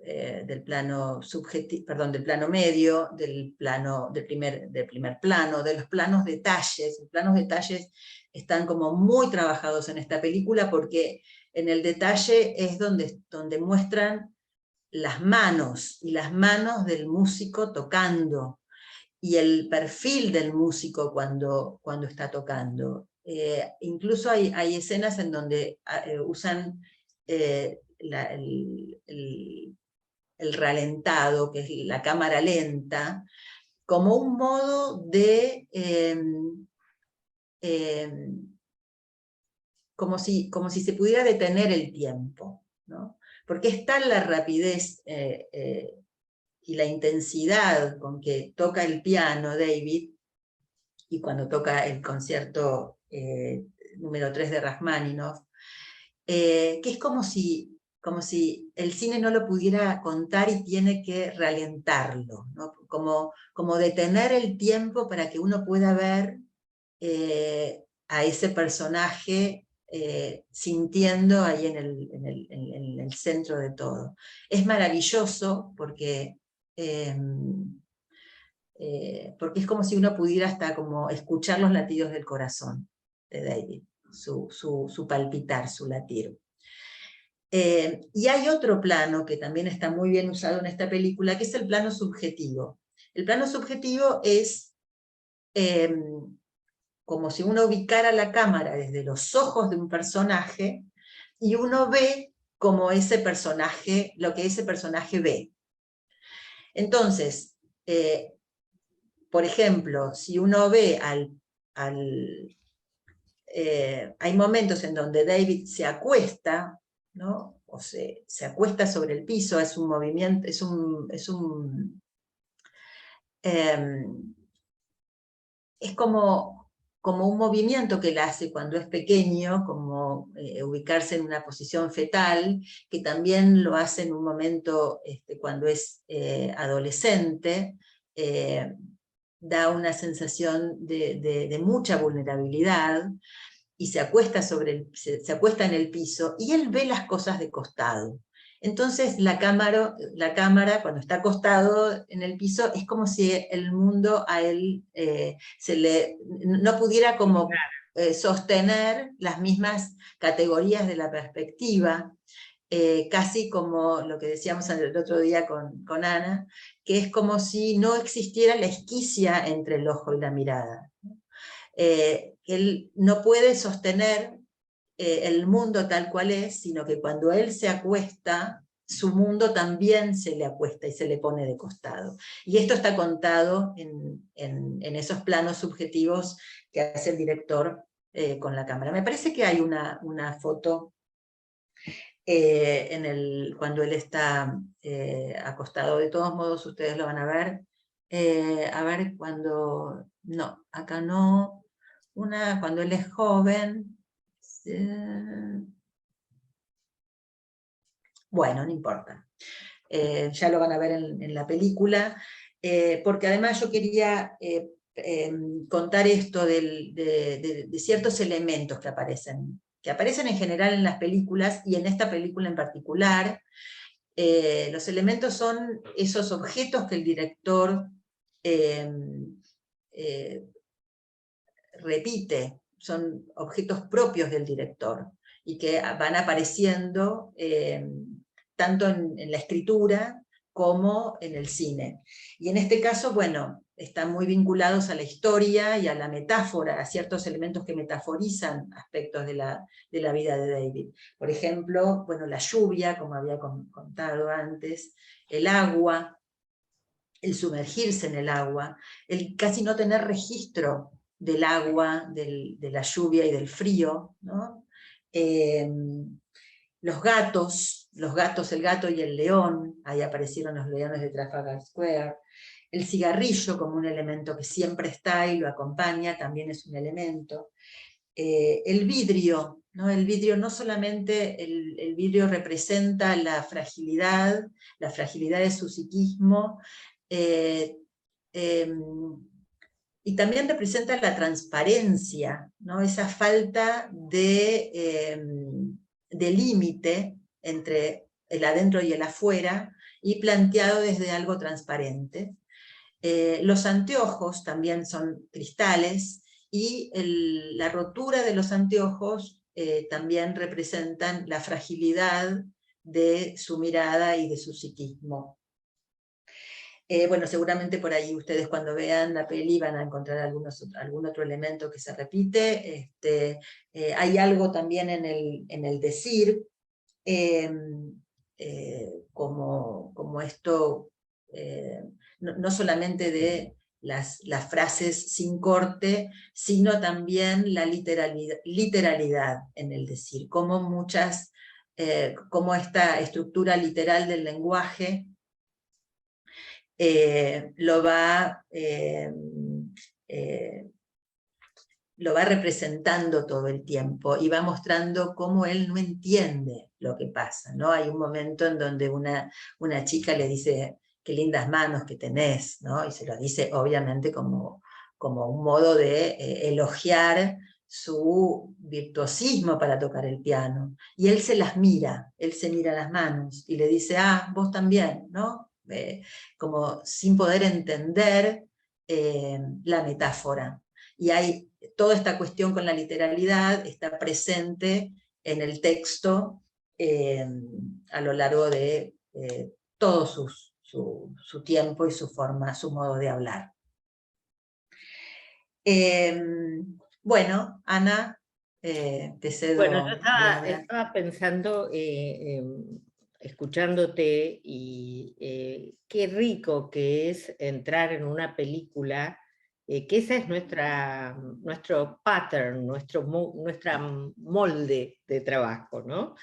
del plano subjetivo, perdón, del plano medio, del primer plano, de los planos detalles. Los planos detalles están como muy trabajados en esta película, porque en el detalle es donde muestran las manos, y las manos del músico tocando, y el perfil del músico cuando está tocando. Incluso hay escenas en donde usan el ralentado, que es la cámara lenta, como un modo de... como si se pudiera detener el tiempo, ¿no? Porque es tal la rapidez y la intensidad con que toca el piano David, y cuando toca el concierto número 3 de Rachmaninoff, que es como si el cine no lo pudiera contar y tiene que ralentarlo, ¿no? Como detener el tiempo para que uno pueda ver a ese personaje sintiendo ahí en el centro de todo. Es maravilloso porque es como si uno pudiera hasta como escuchar los latidos del corazón de David, su palpitar, su latir. Y hay otro plano que también está muy bien usado en esta película, que es el plano subjetivo. El plano subjetivo es como si uno ubicara la cámara desde los ojos de un personaje, y uno ve como ese personaje, lo que ese personaje ve. Entonces, por ejemplo, si uno ve hay momentos en donde David se acuesta, ¿no? O se acuesta sobre el piso, es un movimiento, es como como un movimiento que él hace cuando es pequeño, como ubicarse en una posición fetal, que también lo hace en un momento cuando es adolescente, da una sensación de mucha vulnerabilidad, y se acuesta, se acuesta en el piso, y él ve las cosas de costado. Entonces la cámara, cuando está acostado en el piso, es como si el mundo a él no pudiera como sostener las mismas categorías de la perspectiva, casi como lo que decíamos el otro día con Ana, que es como si no existiera la esquicia entre el ojo y la mirada. Él no puede sostener el mundo tal cual es, sino que cuando él se acuesta, su mundo también se le acuesta y se le pone de costado. Y esto está contado en esos planos subjetivos que hace el director con la cámara. Me parece que hay una foto cuando él está acostado. De todos modos, ustedes lo van a ver. A ver, cuando... No, acá no. Cuando él es joven... Bueno, no importa. Ya lo van a ver en la película, porque además yo quería contar esto de ciertos elementos que aparecen en general en las películas, y en esta película en particular. Los elementos son esos objetos que el director repite, son objetos propios del director, y que van apareciendo tanto en la escritura como en el cine. Y en este caso, bueno, están muy vinculados a la historia y a la metáfora, a ciertos elementos que metaforizan aspectos de la vida de David. Por ejemplo, bueno, la lluvia, como había contado antes, el agua, el sumergirse en el agua, el casi no tener registro del agua, de la lluvia y del frío, ¿no? Los gatos, el gato y el león, ahí aparecieron los leones de Trafalgar Square. El cigarrillo como un elemento que siempre está y lo acompaña, también es un elemento. El vidrio, ¿no? El vidrio no solamente, el vidrio representa la fragilidad de su psiquismo, y también representa la transparencia, ¿no? Esa falta de límite entre el adentro y el afuera, y planteado desde algo transparente. Los anteojos también son cristales, y la rotura de los anteojos también representan la fragilidad de su mirada y de su psiquismo. Bueno, seguramente por ahí ustedes cuando vean la peli van a encontrar algún otro elemento que se repite. Hay algo también en el decir, como esto, no solamente de las frases sin corte, sino también la literalidad en el decir, como esta estructura literal del lenguaje lo va representando todo el tiempo, y va mostrando cómo él no entiende lo que pasa, ¿no? Hay un momento en donde una chica le dice, qué lindas manos que tenés, ¿no? Y se lo dice obviamente como un modo de elogiar su virtuosismo para tocar el piano. Y él se mira las manos y le dice, ah, vos también, ¿no? Como sin poder entender la metáfora. Y hay toda esta cuestión con la literalidad, está presente en el texto a lo largo de todo su tiempo y su forma, su modo de hablar. Bueno, Ana, te cedo. Bueno, yo estaba pensando, escuchándote, y qué rico que es entrar en una película, que esa es nuestro pattern, nuestra molde de trabajo, ¿no?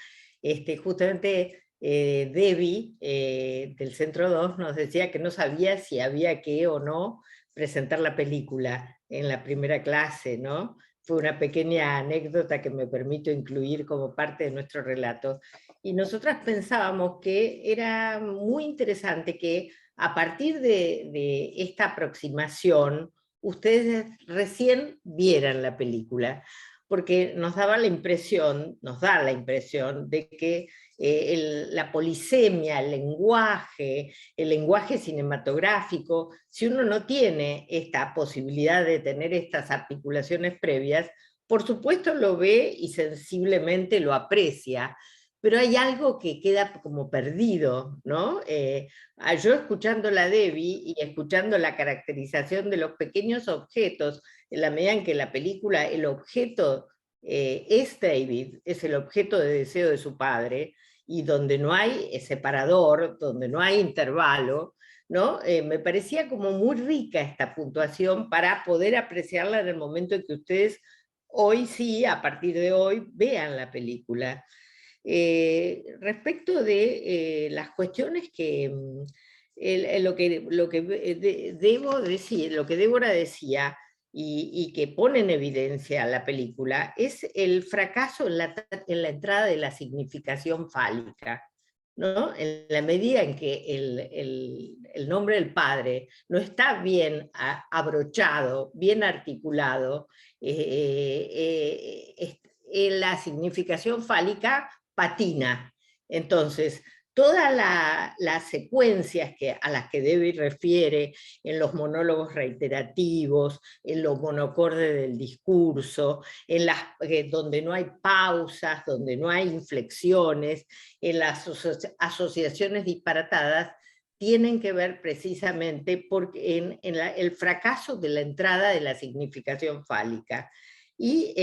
Justamente Debbie, del Centro 2, nos decía que no sabía si había que o no presentar la película. en la primera clase, ¿no? Fue una pequeña anécdota que me permito incluir como parte de nuestro relato. Y nosotras pensábamos que era muy interesante que a partir de esta aproximación, ustedes recién vieran la película, porque nos da la impresión de que la polisemia, el lenguaje cinematográfico, si uno no tiene esta posibilidad de tener estas articulaciones previas, por supuesto lo ve y sensiblemente lo aprecia, pero hay algo que queda como perdido, ¿no? Yo escuchando la Debbie y escuchando la caracterización de los pequeños objetos, en la medida en que la película, el objeto es David, es el objeto de deseo de su padre, y donde no hay separador, donde no hay intervalo, ¿no? Me parecía como muy rica esta puntuación para poder apreciarla en el momento en que ustedes hoy sí, a partir de hoy, vean la película. Respecto de las cuestiones que, lo que debo decir, lo que Débora decía, y que pone en evidencia la película, es el fracaso en la entrada de la significación fálica, ¿no? En la medida en que el nombre del padre no está bien abrochado, bien articulado, la significación fálica patina. Entonces, todas las secuencias a las que Debbie refiere en los monólogos reiterativos, en los monocordes del discurso, donde no hay pausas, donde no hay inflexiones, en las asociaciones disparatadas, tienen que ver precisamente en el fracaso de la entrada de la significación fálica. Y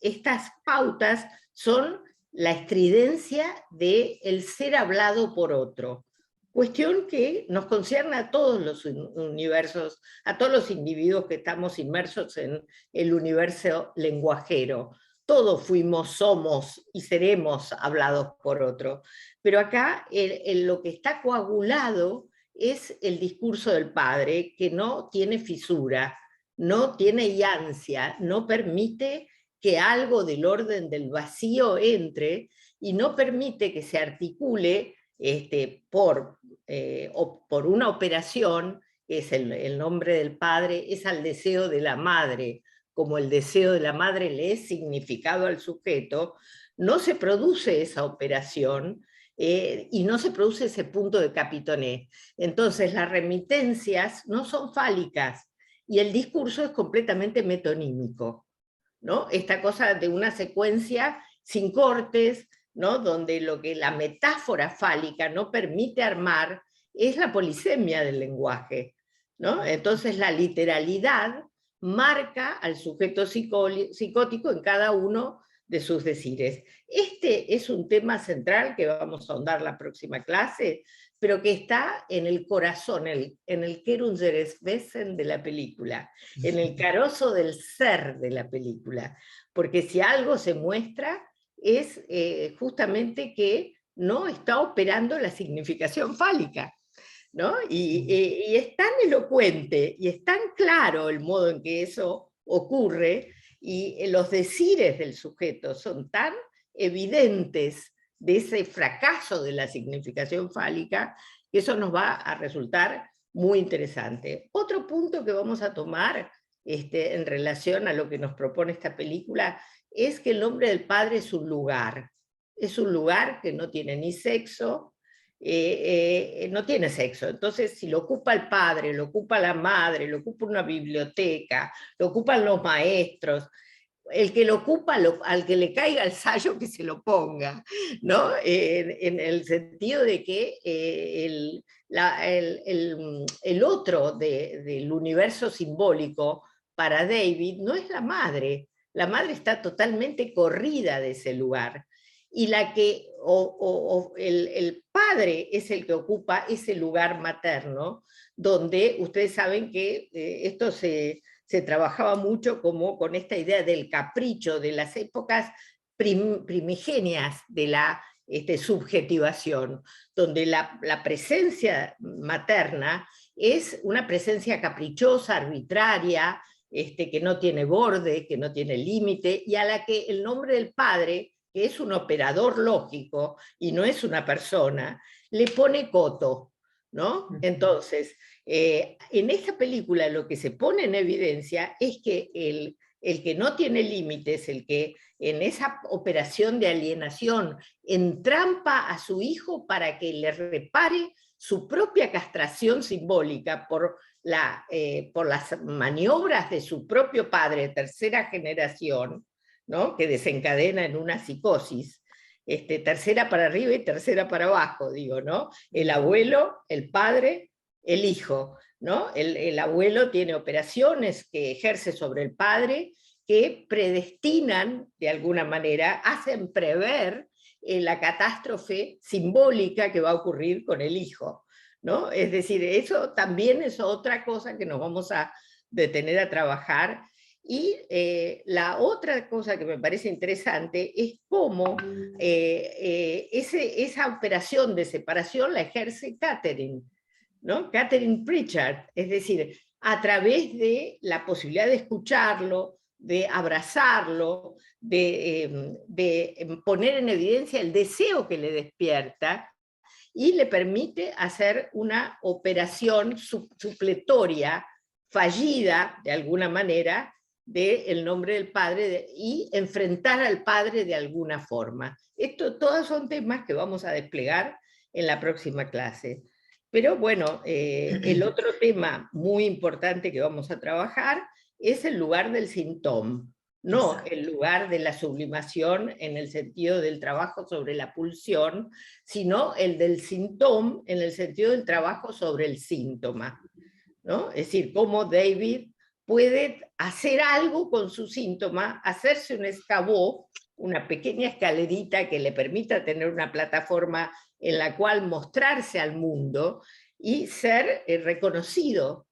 estas pautas son la estridencia del ser hablado por otro, cuestión que nos concierne a todos los universos, a todos los individuos que estamos inmersos en el universo lenguajero. Todos fuimos, somos y seremos hablados por otro. Pero acá lo que está coagulado es el discurso del padre, que no tiene fisura, no tiene ansia, no permite que algo del orden del vacío entre, y no permite que se articule por una operación, que es el nombre del padre, es al deseo de la madre. Como el deseo de la madre le es significado al sujeto, no se produce esa operación, y no se produce ese punto de capitoné. Entonces las remitencias no son fálicas, y el discurso es completamente metonímico, ¿no? Esta cosa de una secuencia sin cortes, ¿no? Donde lo que la metáfora fálica no permite armar es la polisemia del lenguaje, ¿no? Entonces la literalidad marca al sujeto psicótico en cada uno de sus decires. Este es un tema central que vamos a ahondar la próxima clase, pero que está en el corazón, en el Kernungswesen de la película, en el carozo del ser de la película. Porque si algo se muestra es justamente que no está operando la significación fálica, ¿no? Y es tan elocuente y es tan claro el modo en que eso ocurre, y los decires del sujeto son tan evidentes de ese fracaso de la significación fálica, que eso nos va a resultar muy interesante. Otro punto que vamos a tomar en relación a lo que nos propone esta película es que el nombre del padre es un lugar que no tiene ni sexo, no tiene sexo. Entonces, si lo ocupa el padre, lo ocupa la madre, lo ocupa una biblioteca, lo ocupan los maestros, el que lo ocupa, al que le caiga el sayo, que se lo ponga, ¿no? En el sentido de que el otro del universo simbólico para David no es la madre está totalmente corrida de ese lugar, y el padre es el que ocupa ese lugar materno, donde ustedes saben que esto se trabajaba mucho como con esta idea del capricho de las épocas primigenias de la subjetivación, donde la presencia materna es una presencia caprichosa, arbitraria, que no tiene borde, que no tiene límite, y a la que el nombre del padre, que es un operador lógico y no es una persona, le pone coto, ¿no? Entonces, en esta película lo que se pone en evidencia es que el que no tiene límites, el que en esa operación de alienación entrampa a su hijo para que le repare su propia castración simbólica por las maniobras de su propio padre, tercera generación, ¿no? Que desencadena en una psicosis, tercera para arriba y tercera para abajo, digo, ¿no? El abuelo, el padre, el hijo, ¿no? El abuelo tiene operaciones que ejerce sobre el padre que predestinan, de alguna manera, hacen prever la catástrofe simbólica que va a ocurrir con el hijo, ¿no? Es decir, eso también es otra cosa que nos vamos a detener a trabajar. Y la otra cosa que me parece interesante es cómo esa operación de separación la ejerce Catherine, ¿no? Catherine Pritchard, es decir, a través de la posibilidad de escucharlo, de abrazarlo, de poner en evidencia el deseo que le despierta, y le permite hacer una operación supletoria, fallida de alguna manera, del nombre del padre y enfrentar al padre de alguna forma. Todos son temas que vamos a desplegar en la próxima clase. Pero bueno, el otro tema muy importante que vamos a trabajar es el lugar del síntoma, no Exacto. el lugar de la sublimación en el sentido del trabajo sobre la pulsión, sino el del síntoma en el sentido del trabajo sobre el síntoma, ¿no? Es decir, cómo David puede hacer algo con su síntoma, hacerse un escabeau, una pequeña escalerita que le permita tener una plataforma en la cual mostrarse al mundo y ser reconocido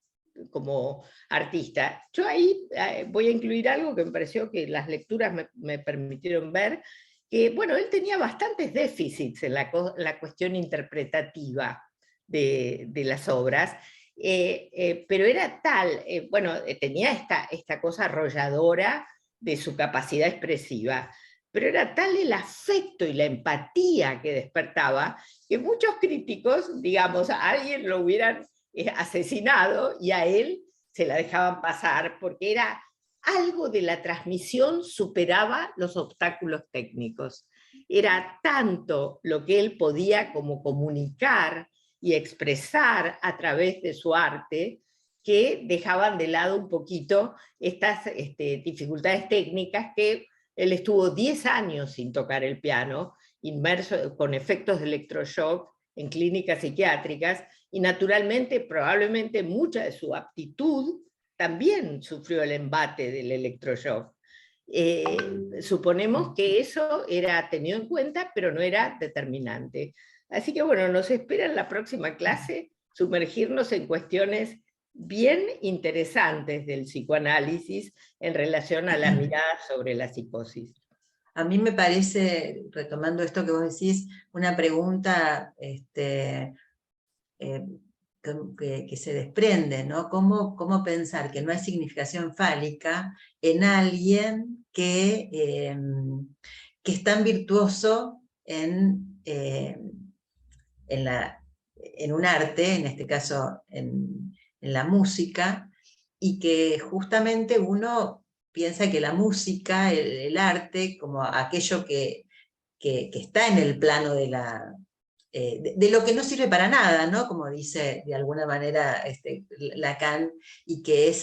como artista. Yo ahí voy a incluir algo que me pareció que las lecturas me permitieron ver, que bueno, él tenía bastantes déficits en la cuestión interpretativa de las obras, pero era tal, bueno, tenía esta cosa arrolladora de su capacidad expresiva, pero era tal el afecto y la empatía que despertaba, que muchos críticos, digamos, a alguien lo hubieran asesinado y a él se la dejaban pasar porque era algo de la transmisión superaba los obstáculos técnicos. Era tanto lo que él podía como comunicar y expresar a través de su arte que dejaban de lado un poquito estas dificultades técnicas, que él estuvo 10 años sin tocar el piano, inmerso con efectos de electroshock en clínicas psiquiátricas, y naturalmente, probablemente mucha de su aptitud también sufrió el embate del electroshock. Suponemos que eso era tenido en cuenta, pero no era determinante. Así que bueno, nos espera en la próxima clase sumergirnos en cuestiones bien interesantes del psicoanálisis en relación a la mirada sobre la psicosis. A mí me parece, retomando esto que vos decís, una pregunta que se desprende, ¿no? ¿Cómo pensar que no hay significación fálica en alguien que es tan virtuoso en un arte, en este caso en la música, y que justamente uno piensa que la música, el arte, como aquello que está en el plano de lo que no sirve para nada, ¿no? Como dice de alguna manera Lacan, y que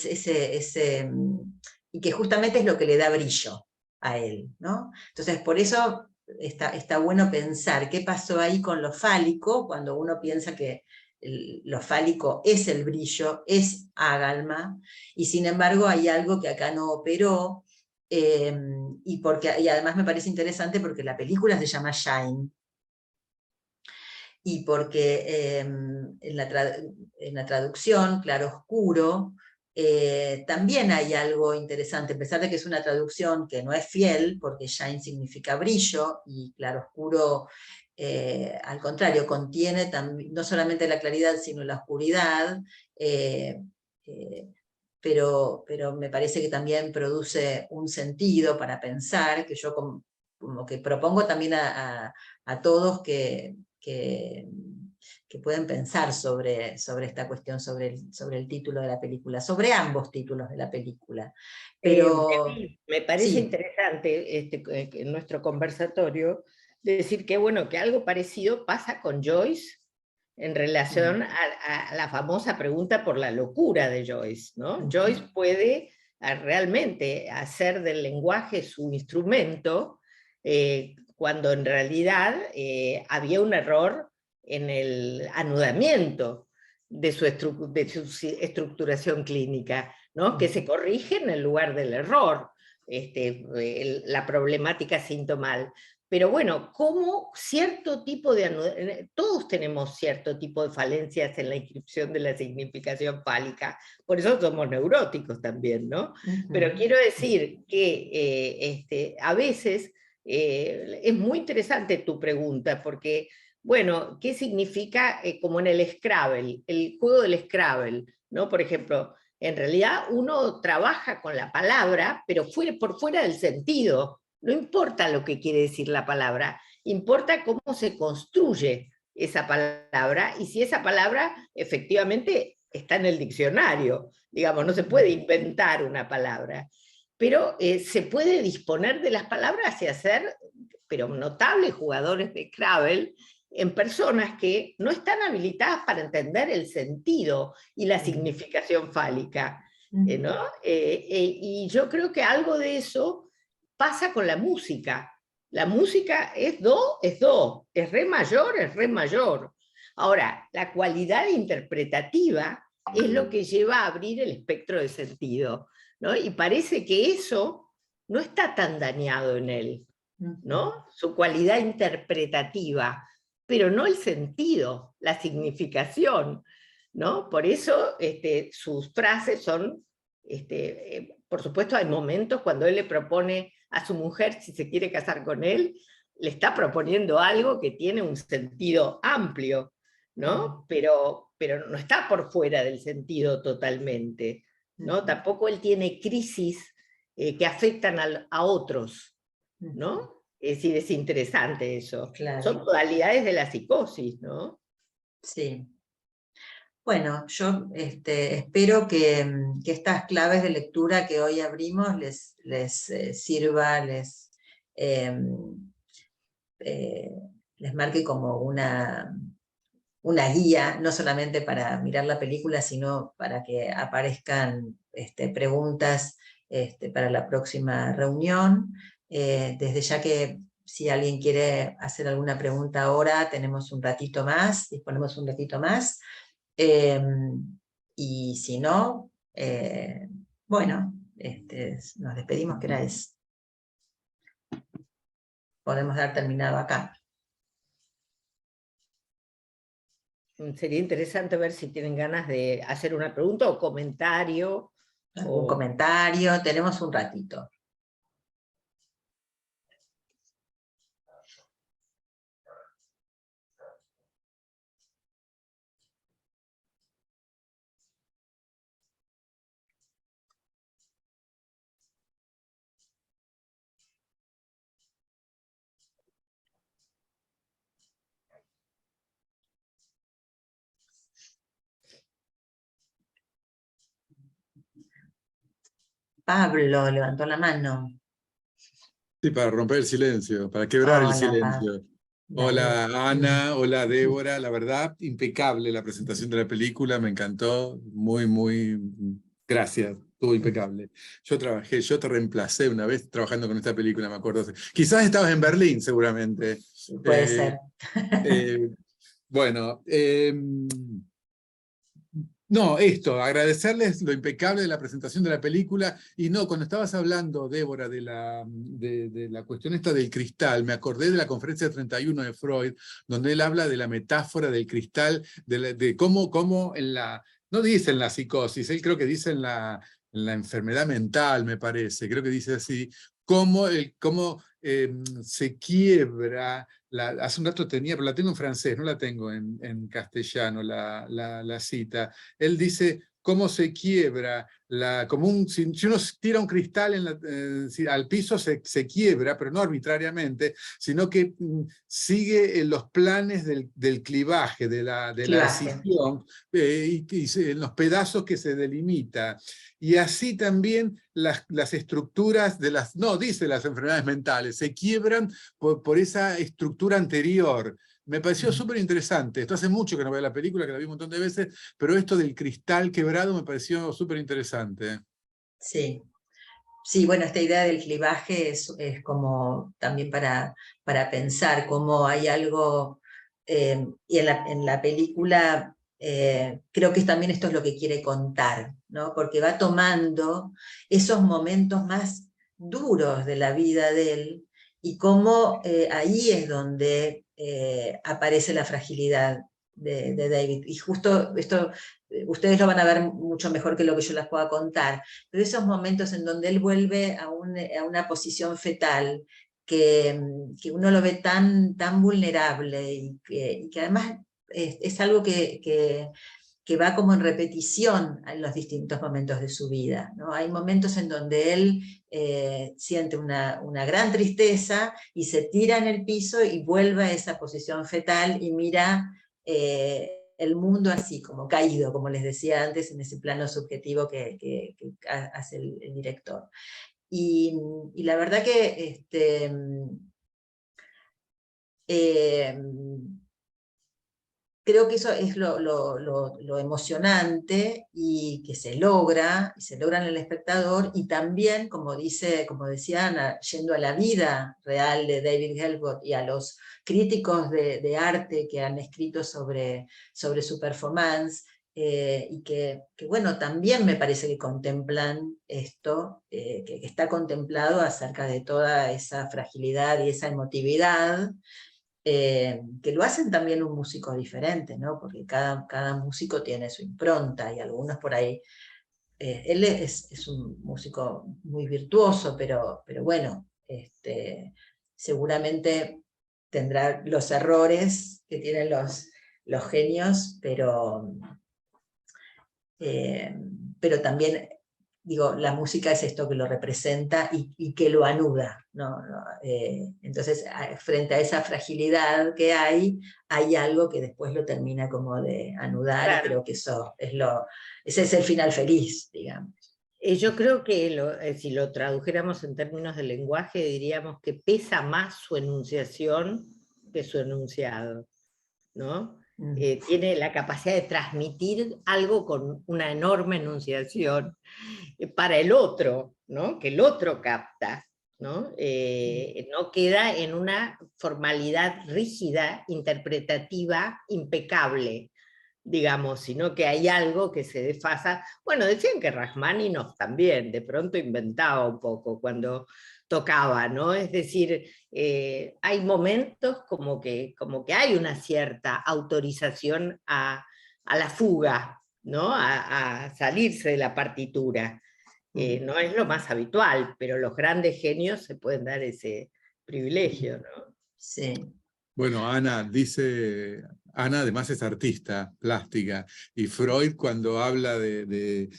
y que justamente es lo que le da brillo a él, ¿no? Entonces, por eso está bueno pensar qué pasó ahí con lo fálico, cuando uno piensa que lo fálico es el brillo, es Agalma, y sin embargo hay algo que acá no operó, y además me parece interesante porque la película se llama Shine, y porque en la traducción, claroscuro, también hay algo interesante, a pesar de que es una traducción que no es fiel, porque shine significa brillo, y claroscuro, al contrario, contiene no solamente la claridad, sino la oscuridad, pero me parece que también produce un sentido para pensar, que yo como que propongo también a todos que pueden pensar sobre esta cuestión, sobre el título de la película, sobre ambos títulos de la película. Pero Me parece sí, interesante en nuestro conversatorio decir que, bueno, que algo parecido pasa con Joyce en relación a la famosa pregunta por la locura de Joyce, ¿no? Joyce puede realmente hacer del lenguaje su instrumento, cuando en realidad había un error en el anudamiento de su estructuración clínica, ¿no? Que se corrige en el lugar del error, la problemática sintomal. Pero bueno, como cierto tipo de... Todos tenemos cierto tipo de falencias en la inscripción de la significación fálica, por eso somos neuróticos también, ¿no? Pero quiero decir que a veces es muy interesante tu pregunta, porque, bueno, ¿qué significa como en el Scrabble, el juego del Scrabble, ¿no? Por ejemplo, en realidad uno trabaja con la palabra, pero por fuera del sentido. No importa lo que quiere decir la palabra, importa cómo se construye esa palabra y si esa palabra efectivamente está en el diccionario. Digamos, no se puede inventar una palabra, pero se puede disponer de las palabras y hacer, pero notables jugadores de Scrabble, en personas que no están habilitadas para entender el sentido y la significación fálica, ¿no? Y yo creo que algo de eso pasa con la música. La música es do, es re mayor, es re mayor. Ahora, la cualidad interpretativa es lo que lleva a abrir el espectro de sentido, ¿no? Y parece que eso no está tan dañado en él, ¿no? Su cualidad interpretativa, pero no el sentido, la significación, ¿no? Por eso sus frases son, por supuesto hay momentos cuando él le propone a su mujer, si se quiere casar con él, le está proponiendo algo que tiene un sentido amplio, ¿no? Pero no está por fuera del sentido totalmente, ¿no? Tampoco él tiene crisis que afectan a otros, ¿no? Es decir, es interesante eso. claro. Son modalidades de la psicosis, ¿no? Sí. Bueno, yo espero que estas claves de lectura que hoy abrimos les sirva, les marque como una guía, no solamente para mirar la película, sino para que aparezcan preguntas para la próxima reunión. Desde ya que si alguien quiere hacer alguna pregunta ahora, tenemos un ratito más, disponemos un ratito más. Y si no, bueno, nos despedimos, que hora es. Podemos dar terminado acá. Sería interesante ver si tienen ganas de hacer una pregunta o comentario. ¿Algún comentario? Tenemos un ratito. Pablo levantó la mano. Sí, para romper el silencio, para quebrar el Hola, silencio. Hola Ana, hola Débora, la verdad, impecable la presentación de la película, me encantó, muy, gracias, estuvo impecable. Yo te reemplacé una vez trabajando con esta película, me acuerdo. Quizás estabas en Berlín, seguramente. Puede ser. Bueno, no, agradecerles lo impecable de la presentación de la película, y no, cuando estabas hablando, Débora, de la cuestión esta del cristal, me acordé de la conferencia 31 de Freud, donde él habla de la metáfora del cristal, de cómo no dice en la psicosis, él creo que dice en la enfermedad mental, me parece, creo que dice así, cómo se quiebra, hace un rato tenía, pero la tengo en francés, no la tengo en castellano, la cita. Él dice cómo se quiebra, si uno tira un cristal al piso se quiebra, pero no arbitrariamente, sino que sigue en los planes del clivaje, de la escisión, y en los pedazos que se delimita. Y así también las estructuras no dice las enfermedades mentales, se quiebran por esa estructura anterior. Me pareció súper interesante. Esto hace mucho que no veo la película, que la vi un montón de veces, pero esto del cristal quebrado me pareció súper interesante. Sí. Sí, bueno, esta idea del clivaje es como también para pensar cómo hay algo, y en la película creo que también esto es lo que quiere contar, ¿no? Porque va tomando esos momentos más duros de la vida de él y cómo ahí es donde aparece la fragilidad de David. Y justo esto, ustedes lo van a ver mucho mejor que lo que yo les pueda contar, pero esos momentos en donde él vuelve a una posición fetal, que uno lo ve tan vulnerable y que además es algo que va como en repetición en los distintos momentos de su vida, ¿no? Hay momentos en donde él siente una gran tristeza y se tira en el piso y vuelve a esa posición fetal y mira el mundo así, como caído, como les decía antes, en ese plano subjetivo que hace el director. Y la verdad que creo que eso es lo emocionante y que se logra en el espectador, y también, como decía Ana, yendo a la vida real de David Helfgott y a los críticos de arte que han escrito sobre su performance, y que, bueno, también me parece que contemplan esto, que está contemplado acerca de toda esa fragilidad y esa emotividad, que lo hacen también un músico diferente, ¿no? Porque cada músico tiene su impronta y algunos por ahí. Él es un músico muy virtuoso, pero bueno, seguramente tendrá los errores que tienen los genios, pero también, digo, la música es esto que lo representa y que lo anuda, ¿no? Entonces, frente a esa fragilidad que hay algo que después lo termina como de anudar, claro. Y creo que eso ese es el final feliz, digamos. Yo creo que si lo tradujéramos en términos de lenguaje, diríamos que pesa más su enunciación que su enunciado, ¿no? Tiene la capacidad de transmitir algo con una enorme enunciación para el otro, ¿no? Que el otro capta, ¿no? No queda en una formalidad rígida, interpretativa, impecable, digamos, sino que hay algo que se desfasa. Bueno, decían que Rachmaninoff también, de pronto inventaba un poco cuando tocaba, ¿no? Es decir, hay momentos como que hay una cierta autorización a la fuga, ¿no? A salirse de la partitura. No es lo más habitual, pero los grandes genios se pueden dar ese privilegio, ¿no? Sí. Bueno, Ana además es artista plástica, y Freud, cuando habla del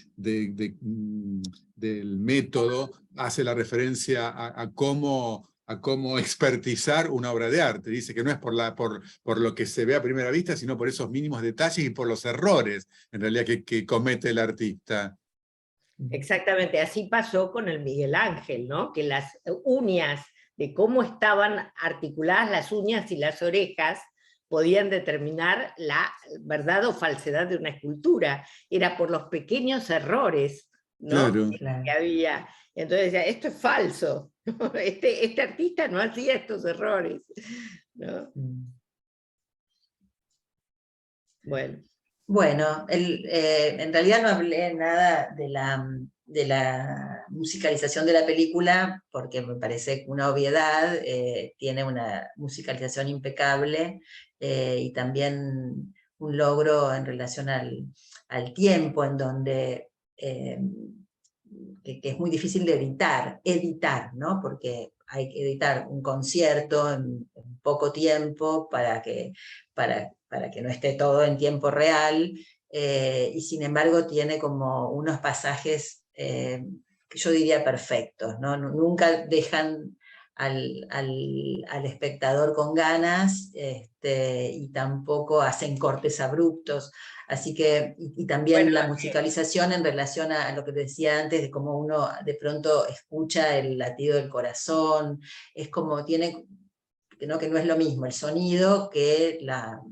método, hace la referencia a cómo expertizar una obra de arte. Dice que no es por lo que se ve a primera vista, sino por esos mínimos detalles y por los errores, en realidad, que comete el artista. Exactamente, así pasó con el Miguel Ángel, ¿no? Que las uñas, de cómo estaban articuladas las uñas y las orejas, podían determinar la verdad o falsedad de una escultura. Era por los pequeños errores, ¿no? Claro. Que había. Entonces decía, esto es falso, ¿no? Este artista no hacía estos errores, ¿no? Bueno, en realidad no hablé nada de la musicalización de la película, porque me parece una obviedad. Tiene una musicalización impecable, y también logro en relación al tiempo, en donde que es muy difícil de editar, ¿no? Porque hay que editar un concierto en poco tiempo para que no esté todo en tiempo real, y sin embargo tiene como unos pasajes que yo diría perfectos, ¿no? Nunca dejan al espectador con ganas, y tampoco hacen cortes abruptos. Así que, y también Bueno, la musicalización en relación a lo que decía antes, de cómo uno de pronto escucha el latido del corazón, es como tiene, ¿no? Que no es lo mismo el sonido que la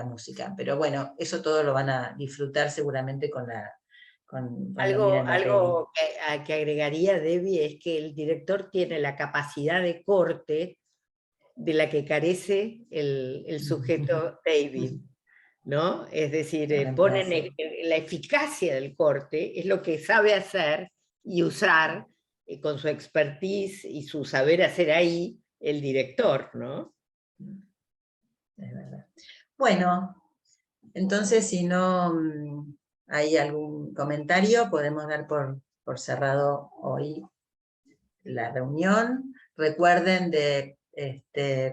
música. Pero bueno, eso todo lo van a disfrutar seguramente cuando miren la peli. Algo que agregaría, Debbie, es que el director tiene la capacidad de corte de la que carece el sujeto David, ¿no? Es decir, ponen la eficacia del corte, es lo que sabe hacer y usar con su expertise y su saber hacer ahí el director, ¿no? Es verdad. Bueno, entonces si no hay algún comentario, podemos dar por cerrado hoy la reunión. Recuerden de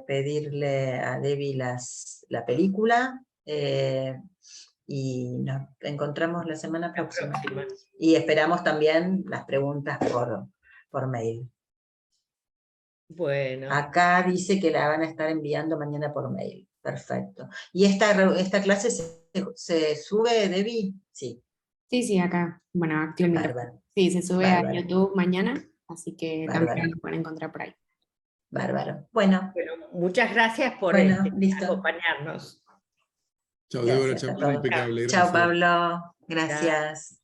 pedirle a Debbie la película, y nos encontramos la semana próxima. Y esperamos también las preguntas por mail. Bueno. Acá dice que la van a estar enviando mañana por mail. Perfecto. ¿Y esta clase se sube, Debbie? Sí. Sí, acá. Bueno, activo el micrófono. Bárbaro. Sí, se sube Bárbaro. a YouTube mañana, así que Bárbaro. también lo pueden encontrar por ahí. Bárbaro. Bueno. Muchas gracias por listo. acompañarnos. Chao, Débora, chao, impecable. Gracias. Chao, Pablo. Gracias.